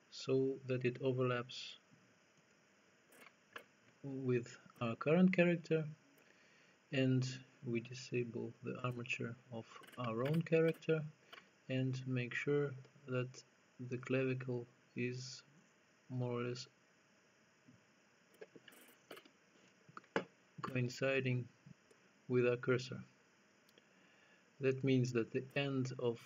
Speaker 1: so that it overlaps with our current character, and we disable the armature of our own character and make sure that the clavicle is more or less coinciding with our cursor. That means that the end of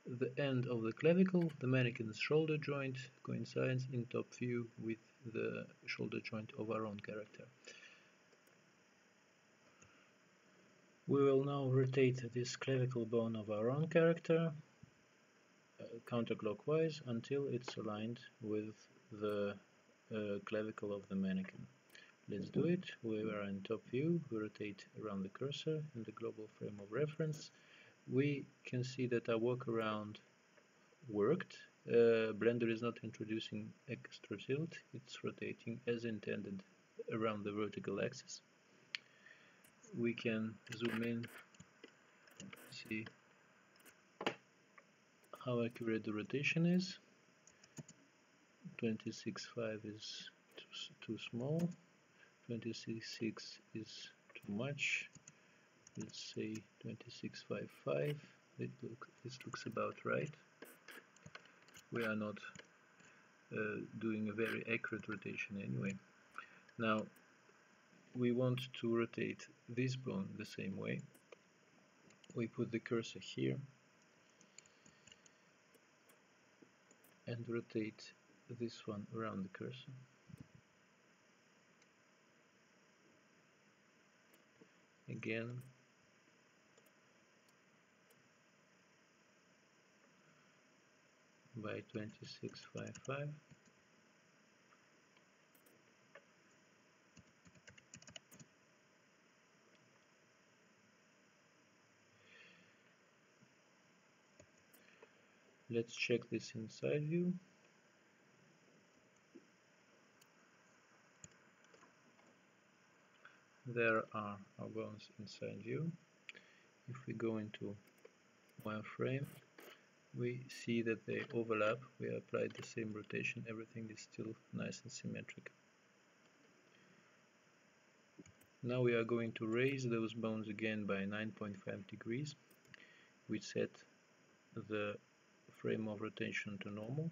Speaker 1: the clavicle, the mannequin's shoulder joint, coincides in top view with the shoulder joint of our own character. We will now rotate this clavicle bone of our own character counterclockwise until it's aligned with the clavicle of the mannequin. Let's do it. We are in top view. We rotate around the cursor in the global frame of reference. We can see that our workaround worked. Blender is not introducing extra tilt. It's rotating as intended around the vertical axis. We can zoom in, see how accurate the rotation is. 26.5 is too small. 26.6 is too much. Let's say 26.55. This looks about right. We are not doing a very accurate rotation anyway. Now we want to rotate this bone the same way. We put the cursor here and rotate this one around the cursor. Again, by 26.55. Let's check this inside view. There are our bones inside view. If we go into wireframe, we see that they overlap. We applied the same rotation. Everything is still nice and symmetric. Now we are going to raise those bones again by 9.5 degrees. We set the frame of rotation to normal,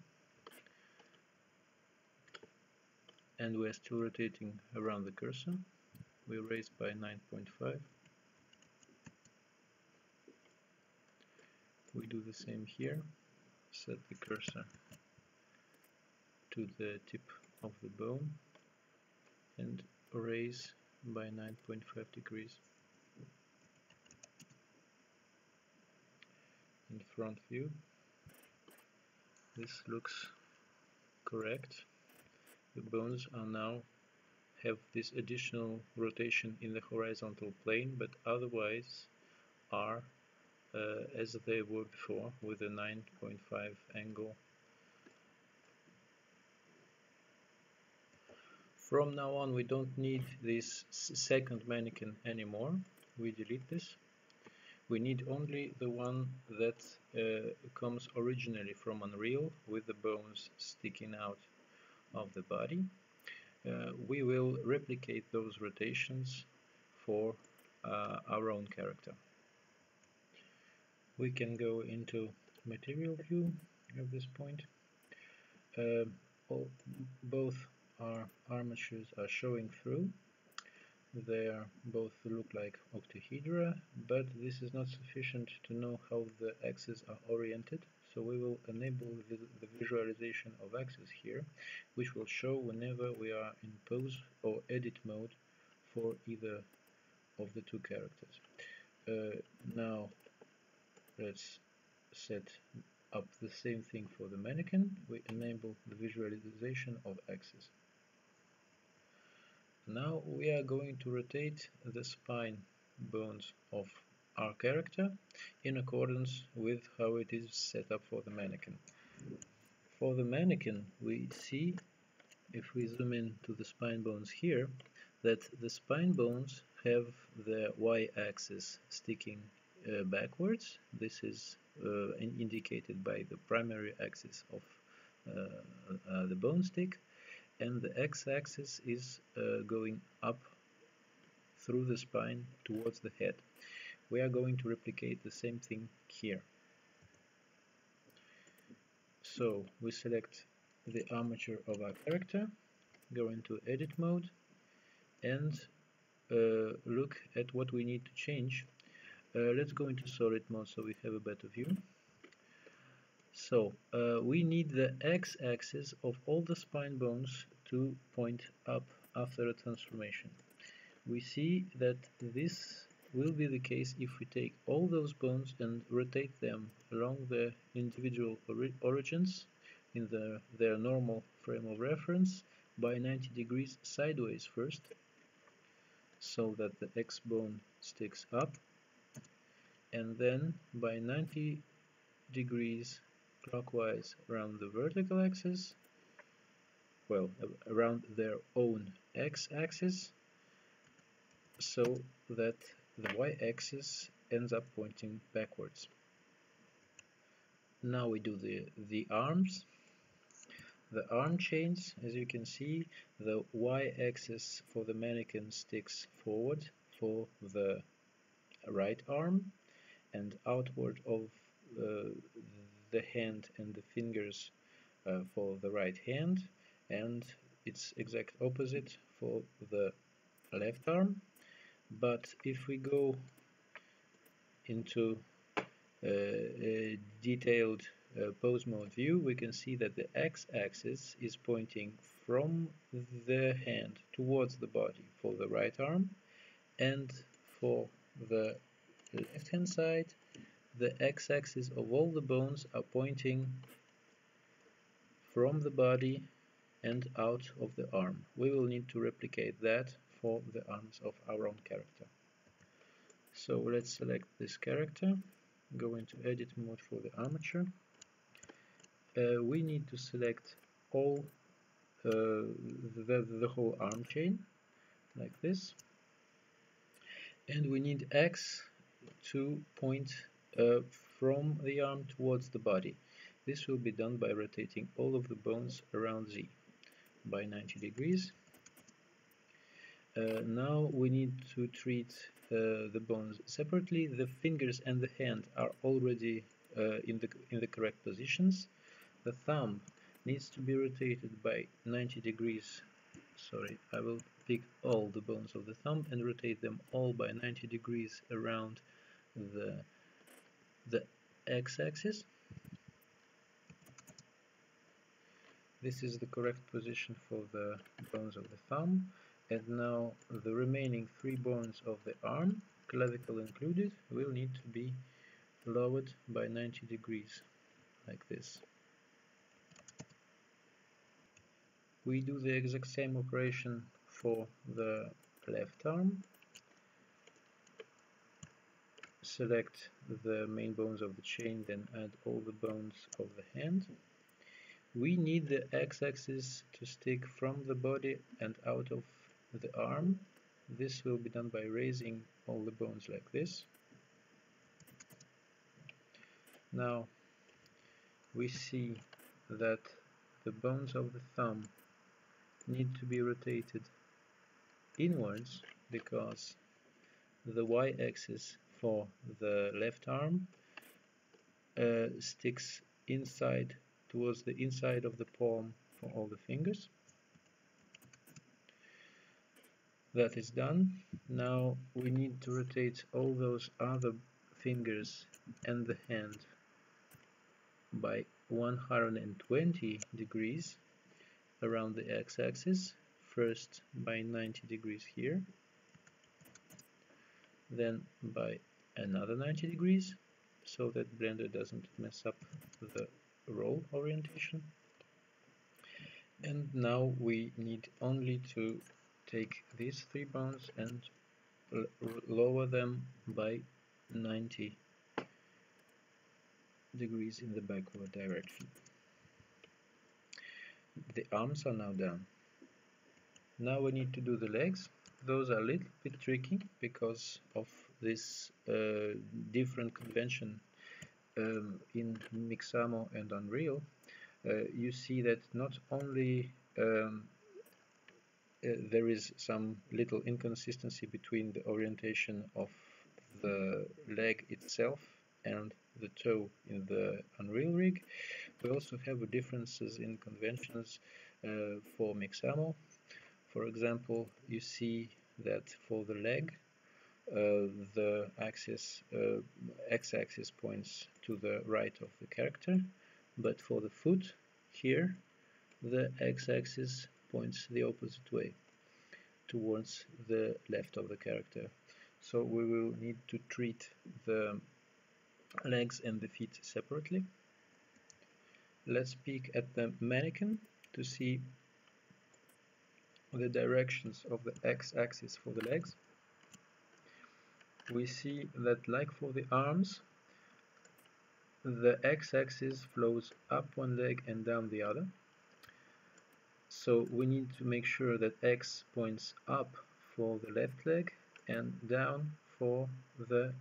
Speaker 1: and we are still rotating around the cursor. We raise by 9.5. We do the same here. Set the cursor to the tip of the bone and raise by 9.5 degrees. In front view, this looks correct. The bones are now have this additional rotation in the horizontal plane, but otherwise are as they were before, with a 9.5 angle. From now on, we don't need this second mannequin anymore. We delete this. We need only the one that comes originally from Unreal, with the bones sticking out of the body. We will replicate those rotations for our own character. We can go into material view at this point. Both our armatures are showing through. They both look like octahedra, but this is not sufficient to know how the axes are oriented, so we will enable the visualization of axes here, which will show whenever we are in pose or edit mode for either of the two characters. Now let's set up the same thing for the mannequin. We enable the visualization of axes. Now we are going to rotate the spine bones of our character in accordance with how it is set up for the mannequin. For the mannequin, we see, if we zoom in to the spine bones here, that the spine bones have the y-axis sticking backwards. This is indicated by the primary axis of the bone stick, and the x-axis is going up through the spine towards the head. We are going to replicate the same thing here. So we select the armature of our character, go into edit mode, and look at what we need to change. Let's go into solid mode so we have a better view. So we need the x-axis of all the spine bones to point up after a transformation. We see that this will be the case if we take all those bones and rotate them along the individual origins in their normal frame of reference by 90 degrees sideways first, so that the x bone sticks up, and then by 90 degrees clockwise around the vertical axis, well, around their own x-axis, so that the y-axis ends up pointing backwards. Now we do the arms. The arm chains, as you can see, the y-axis for the mannequin sticks forward for the right arm, and outward of the hand and the fingers for the right hand, and its exact opposite for the left arm. But if we go into a detailed pose mode view, we can see that the x-axis is pointing from the hand towards the body for the right arm, and for the left hand side the x-axis of all the bones are pointing from the body and out of the arm. We will need to replicate that for the arms of our own character. So let's select this character, go into edit mode for the armature. We need to select all the whole arm chain like this, and we need X to point from the arm towards the body. This will be done by rotating all of the bones around Z by 90 degrees. Now we need to treat the bones separately. The fingers and the hand are already in the correct positions. The thumb needs to be rotated by 90 degrees. Sorry, I will pick all the bones of the thumb and rotate them all by 90 degrees around the x-axis. This is the correct position for the bones of the thumb. And now the remaining 3 bones of the arm, clavicle included, will need to be lowered by 90 degrees, like this. We do the exact same operation for the left arm. Select the main bones of the chain, then add all the bones of the hand. We need the x-axis to stick from the body and out of the arm. This will be done by raising all the bones like this. Now we see that the bones of the thumb need to be rotated inwards because the y-axis for the left arm sticks inside, towards the inside of the palm for all the fingers. That is done. Now we need to rotate all those other fingers and the hand by 120 degrees around the x-axis, first by 90 degrees here, then by another 90 degrees, so that Blender doesn't mess up the roll orientation. And now we need only to take these three bones and lower them by 90 degrees in the backward direction. The arms are now done. Now we need to do the legs. Those are a little bit tricky because of this different convention in Mixamo and Unreal. You see that not only there is some little inconsistency between the orientation of the leg itself and the toe in the Unreal rig. We also have differences in conventions for Mixamo. For example, you see that for the leg, the axis, x-axis points to the right of the character, but for the foot here, the x-axis points the opposite way, towards the left of the character. So we will need to treat the legs and the feet separately. Let's peek at the mannequin to see the directions of the x-axis for the legs. We see that, like for the arms, the x-axis flows up one leg and down the other. So we need to make sure that x points up for the left leg and down for the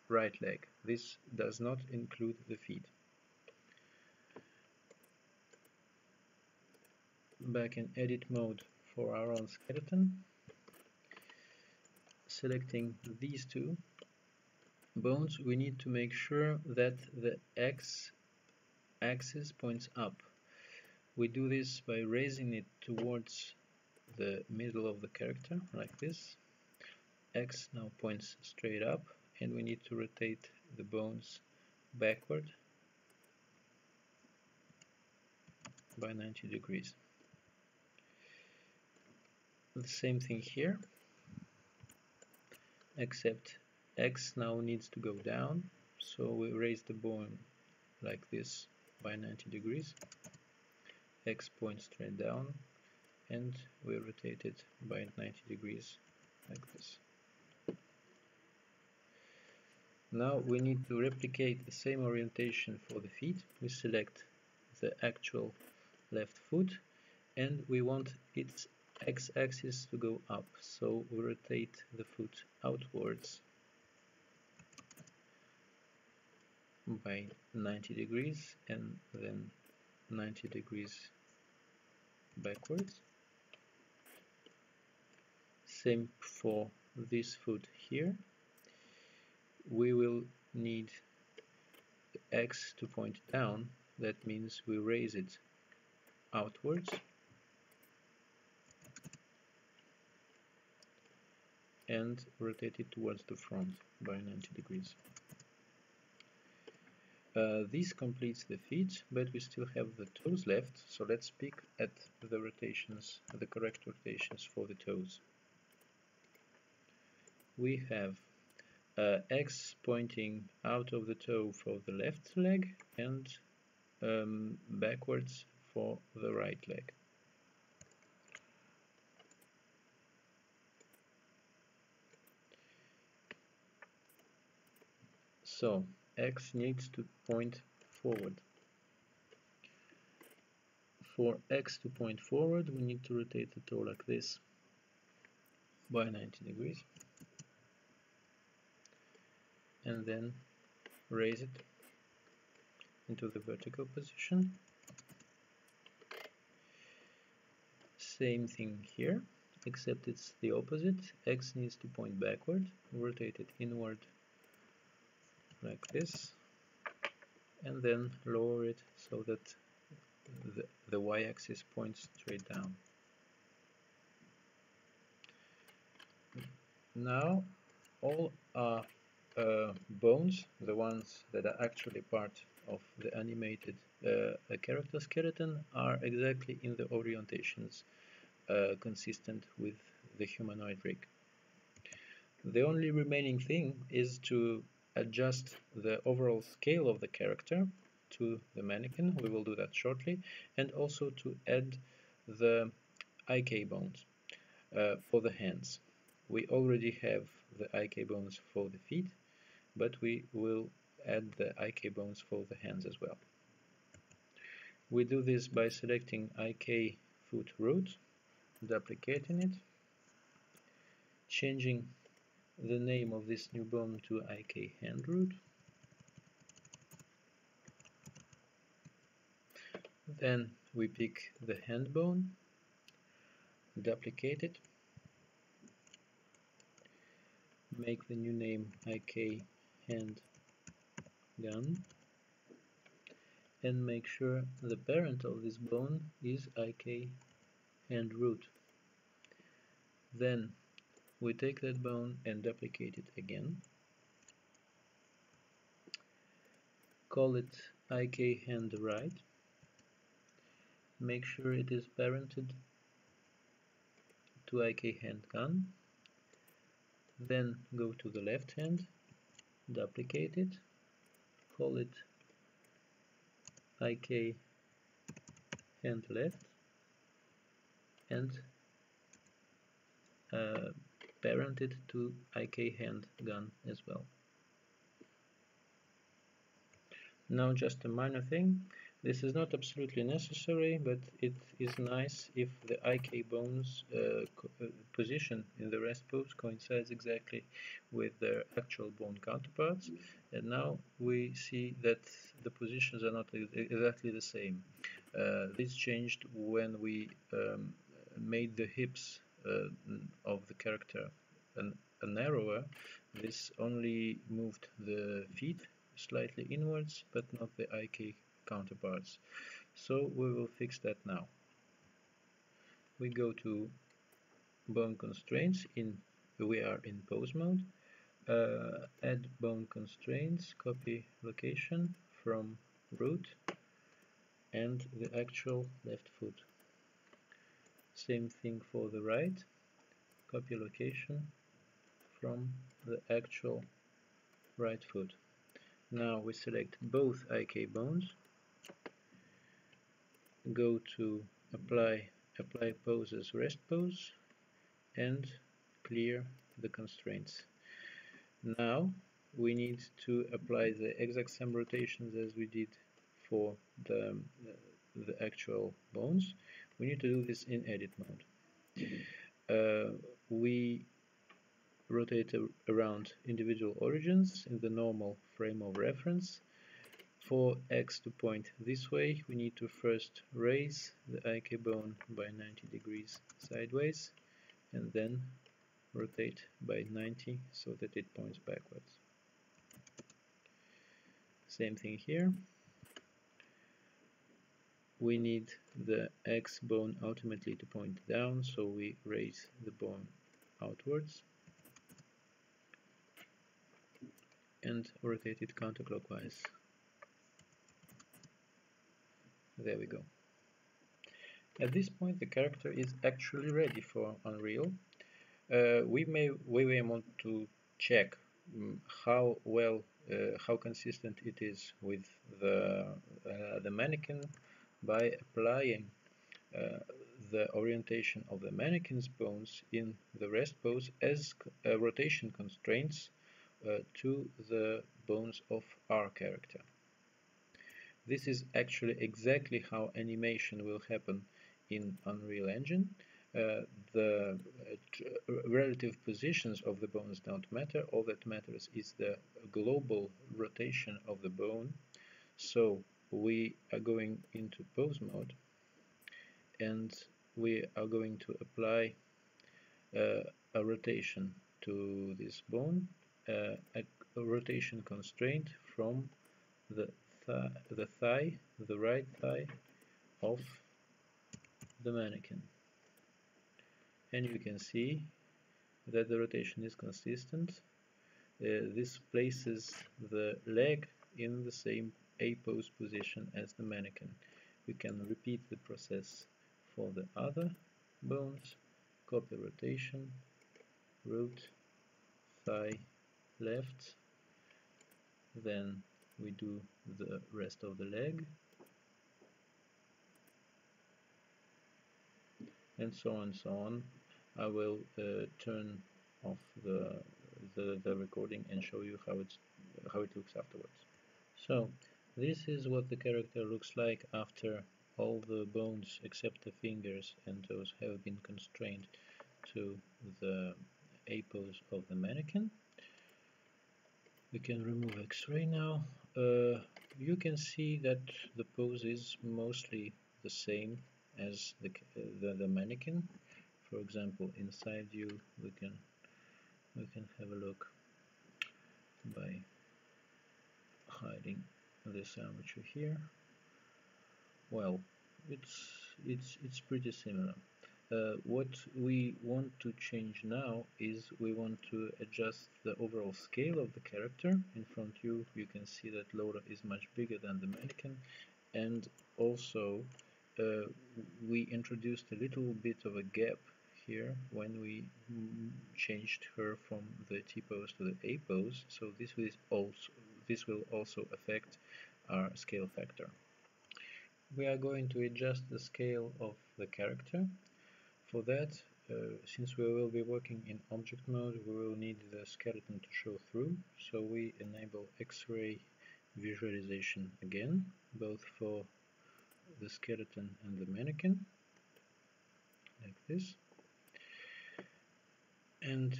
Speaker 1: right leg. This does not include the feet. Back in edit mode for our own skeleton, selecting these two bones, we need to make sure that the x-axis points up. We do this by raising it towards the middle of the character, like this. X now points straight up, and we need to rotate the bones backward by 90 degrees. The same thing here, except X now needs to go down, so we raise the bone like this by 90 degrees. X points straight down, and we rotate it by 90 degrees like this. Now we need to replicate the same orientation for the feet. We select the actual left foot, and we want its x-axis to go up, so we rotate the foot outwards by 90 degrees and then 90 degrees backwards. Same for this foot here. We will need X to point down. That means we raise it outwards and rotate it towards the front by 90 degrees. This completes the feet, but we still have the toes left, so let's pick at the rotations, the correct rotations for the toes. We have X pointing out of the toe for the left leg and backwards for the right leg. So X needs to point forward. For X to point forward, we need to rotate the toe like this by 90 degrees and then raise it into the vertical position. Same thing here, except it's the opposite. X needs to point backward, rotate it inward like this, and then lower it so that the y-axis points straight down. Now all our bones, the ones that are actually part of the animated character skeleton, are exactly in the orientations consistent with the humanoid rig. The only remaining thing is to adjust the overall scale of the character to the mannequin. We will do that shortly, and also to add the IK bones for the hands. We already have the IK bones for the feet, but we will add the IK bones for the hands as well. We do this by selecting IK foot root, duplicating it, changing the name of this new bone to IK hand root, then we pick the hand bone, duplicate it, make the new name IK hand gun, and make sure the parent of this bone is IK hand root. Then we take that bone and duplicate it again, call it IK hand right, make sure it is parented to IK hand gun, then go to the left hand, duplicate it, call it IK hand left, and parent it to IK hand gun as well. Now just a minor thing, this is not absolutely necessary, but it is nice if the IK bones position in the rest pose coincides exactly with their actual bone counterparts, and now we see that the positions are not exactly the same. This changed when we made the hips of the character narrower. This only moved the feet slightly inwards, but not the IK counterparts. So we will fix that now. We go to bone constraints. We are in pose mode. Add bone constraints, copy location from root and the actual left foot. Same thing for the right, copy location from the actual right foot. Now we select both IK bones, go to apply pose as rest pose, and clear the constraints. Now we need to apply the exact same rotations as we did for the actual bones. We need to do this in edit mode. We rotate around individual origins in the normal frame of reference. For X to point this way, we need to first raise the IK bone by 90 degrees sideways and then rotate by 90 so that it points backwards. Same thing here. We need the X bone ultimately to point down, so we raise the bone outwards and rotate it counterclockwise. There we go. At this point the character is actually ready for Unreal. We may want to check how consistent it is with the mannequin by applying the orientation of the mannequin's bones in the rest pose as rotation constraints to the bones of our character. This is actually exactly how animation will happen in Unreal Engine. The relative positions of the bones don't matter. All that matters is the global rotation of the bone. So we are going into pose mode and we are going to apply a rotation to this bone, a rotation constraint from the the right thigh of the mannequin. And you can see that the rotation is consistent. This places the leg in the same A-pose position as the mannequin. We can repeat the process for the other bones. Copy rotation, root, thigh, left, then we do the rest of the leg, and so on and so on. I will turn off the recording and show you how it looks afterwards. So this is what the character looks like after all the bones except the fingers and toes have been constrained to the A pose of the mannequin. We can remove X-ray now. You can see that the pose is mostly the same as the mannequin. For example, inside view we can have a look by hiding this armature here. Well, it's pretty similar. What we want to change now is we want to adjust the overall scale of the character. In front view you can see that Lola is much bigger than the mannequin, and also we introduced a little bit of a gap here when we changed her from the T pose to the A pose, so this will also affect our scale factor. We are going to adjust the scale of the character. For that, since we will be working in object mode, we will need the skeleton to show through, so we enable X-ray visualization again, both for the skeleton and the mannequin, like this, and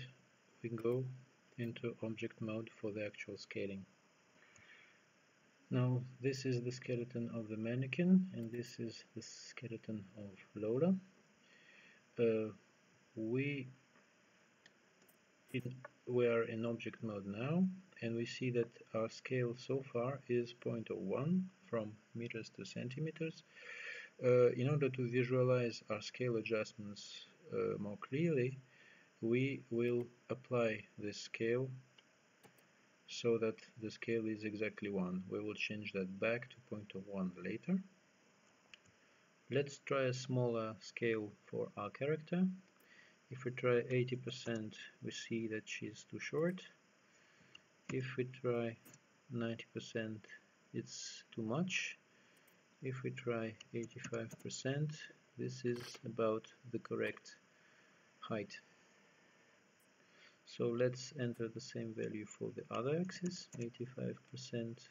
Speaker 1: we go into object mode for the actual scaling. Now this is the skeleton of the mannequin, and this is the skeleton of Lola. We are in object mode now, and we see that our scale so far is 0.01 from meters to centimeters. In order to visualize our scale adjustments more clearly, we will apply this scale so that the scale is exactly 1. We will change that back to 0.01 later. Let's try a smaller scale for our character. If we try 80%, we see that she's too short. If we try 90%, it's too much. If we try 85%, this is about the correct height. So let's enter the same value for the other axis, 85%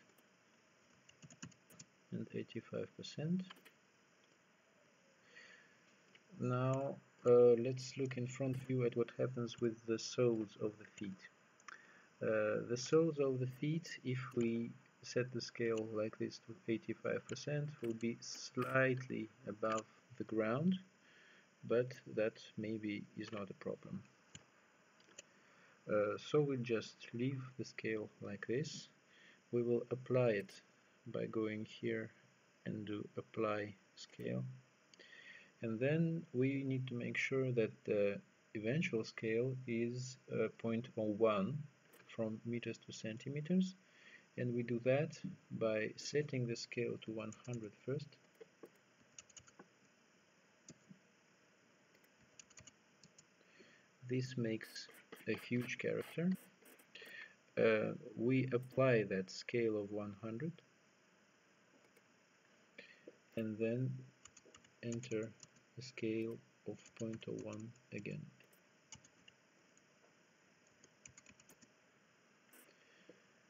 Speaker 1: and 85%. Now let's look in front view at what happens with the soles of the feet. The soles of the feet, if we set the scale like this to 85%, will be slightly above the ground, but that maybe is not a problem. So we'll just leave the scale like this. We will apply it by going here and do apply scale, and then we need to make sure that the eventual scale is 0.01 from meters to centimeters, and we do that by setting the scale to 100 first. This makes a huge character. We apply that scale of 100 and then enter the scale of 0.01 again.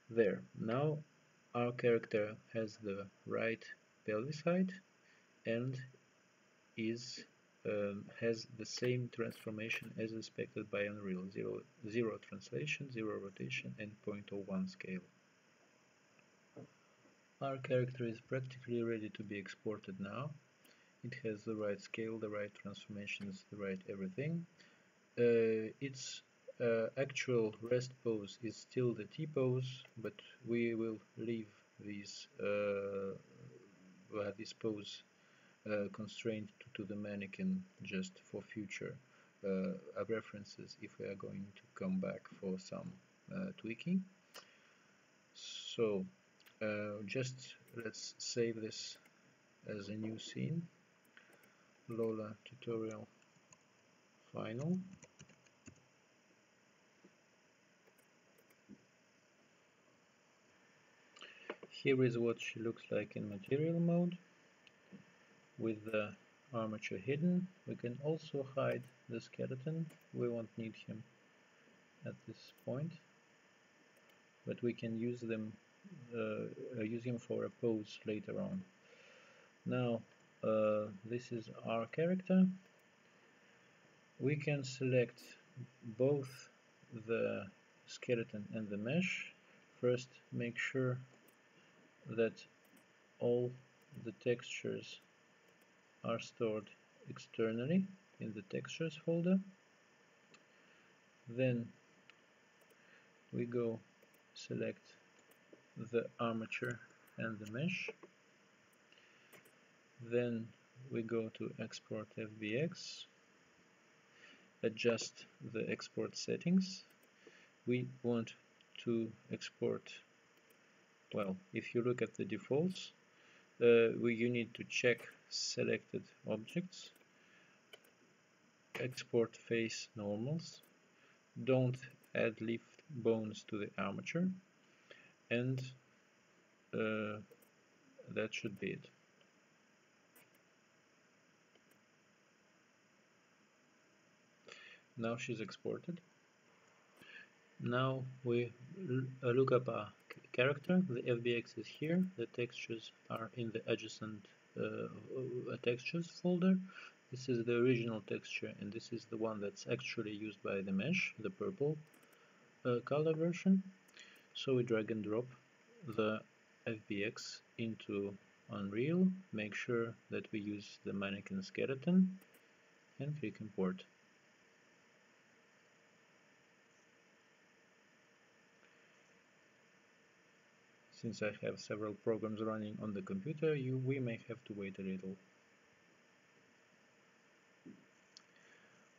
Speaker 1: There, now our character has the right pelvis height and has the same transformation as expected by Unreal, 0 translation, 0 rotation and 0.01 scale. Our character is practically ready to be exported now. It has the right scale, the right transformations, the right everything. Its actual rest pose is still the T pose, but we will leave these this pose constrained to the mannequin just for future references if we are going to come back for some tweaking. So just let's save this as a new scene. Lola tutorial final. Here is what she looks like in material mode with the armature hidden. We can also hide the skeleton. We won't need him at this point, but we can use him for a pose later on. Now this is our character. We can select both the skeleton and the mesh. First, make sure that all the textures are stored externally in the textures folder. Then we go select the armature and the mesh. Then we go to export FBX, adjust the export settings. We want to export, well, if you look at the defaults, you need to check selected objects, export face normals, don't add lift bones to the armature, and that should be it. Now she's exported. Now we look up our character. The FBX is here. The textures are in the adjacent textures folder. This is the original texture, and this is the one that's actually used by the mesh, the purple color version. So we drag and drop the FBX into Unreal, make sure that we use the mannequin skeleton, and click import. Since I have several programs running on the computer, we may have to wait a little.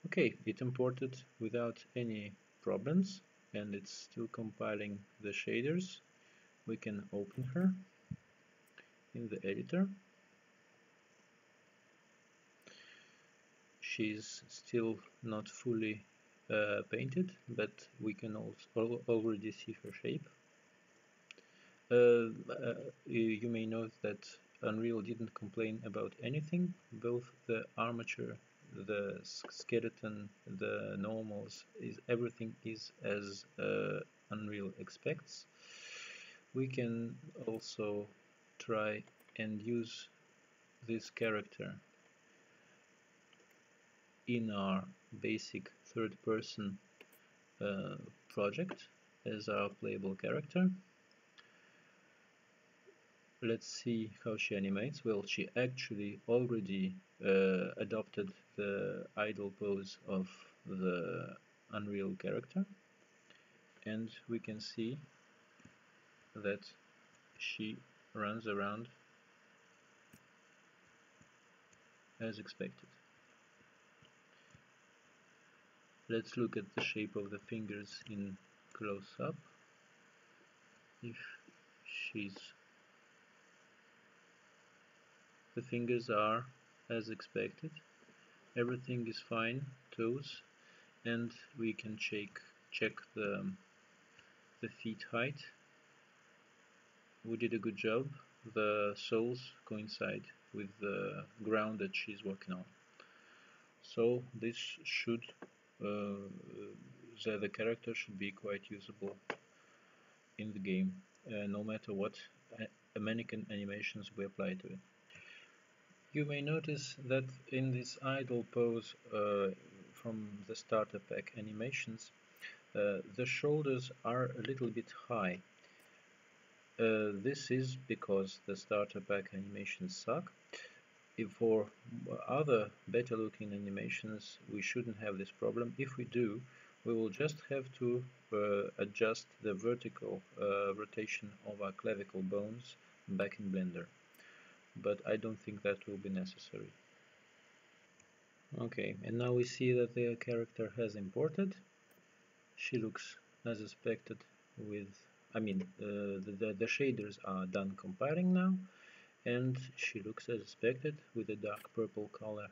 Speaker 1: Okay, it imported without any problems, and it's still compiling the shaders. We can open her in the editor. She's still not fully painted, but we can also already see her shape. You may note that Unreal didn't complain about anything. Both the armature, the skeleton, the normals, everything is as Unreal expects. We can also try and use this character in our basic third-person project as our playable character. Let's see how she animates. Well, she actually already adopted the idle pose of the Unreal character, and we can see that she runs around as expected. Let's look at the shape of the fingers in close-up. If the fingers are as expected, everything is fine, toes, and we can check the feet height. We did a good job. The soles coincide with the ground that she's walking on. So this should the character should be quite usable in the game, no matter what mannequin animations we apply to it. You may notice that in this idle pose from the starter pack animations, the shoulders are a little bit high. This is because the starter pack animations suck. For other better looking animations we shouldn't have this problem. If we do, We will just have to adjust the vertical rotation of our clavicle bones back in Blender, but I don't think that will be necessary. Okay, and now we see that the character has imported. She looks as expected with, the shaders are done comparing now, and she looks as expected with the dark purple color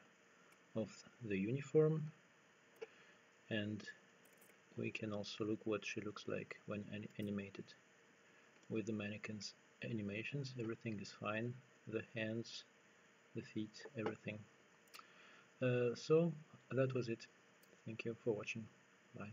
Speaker 1: of the uniform, and we can also look what she looks like when animated. With the mannequin's animations, everything is fine, the hands, the feet, everything. So that was it. Thank you for watching. Bye.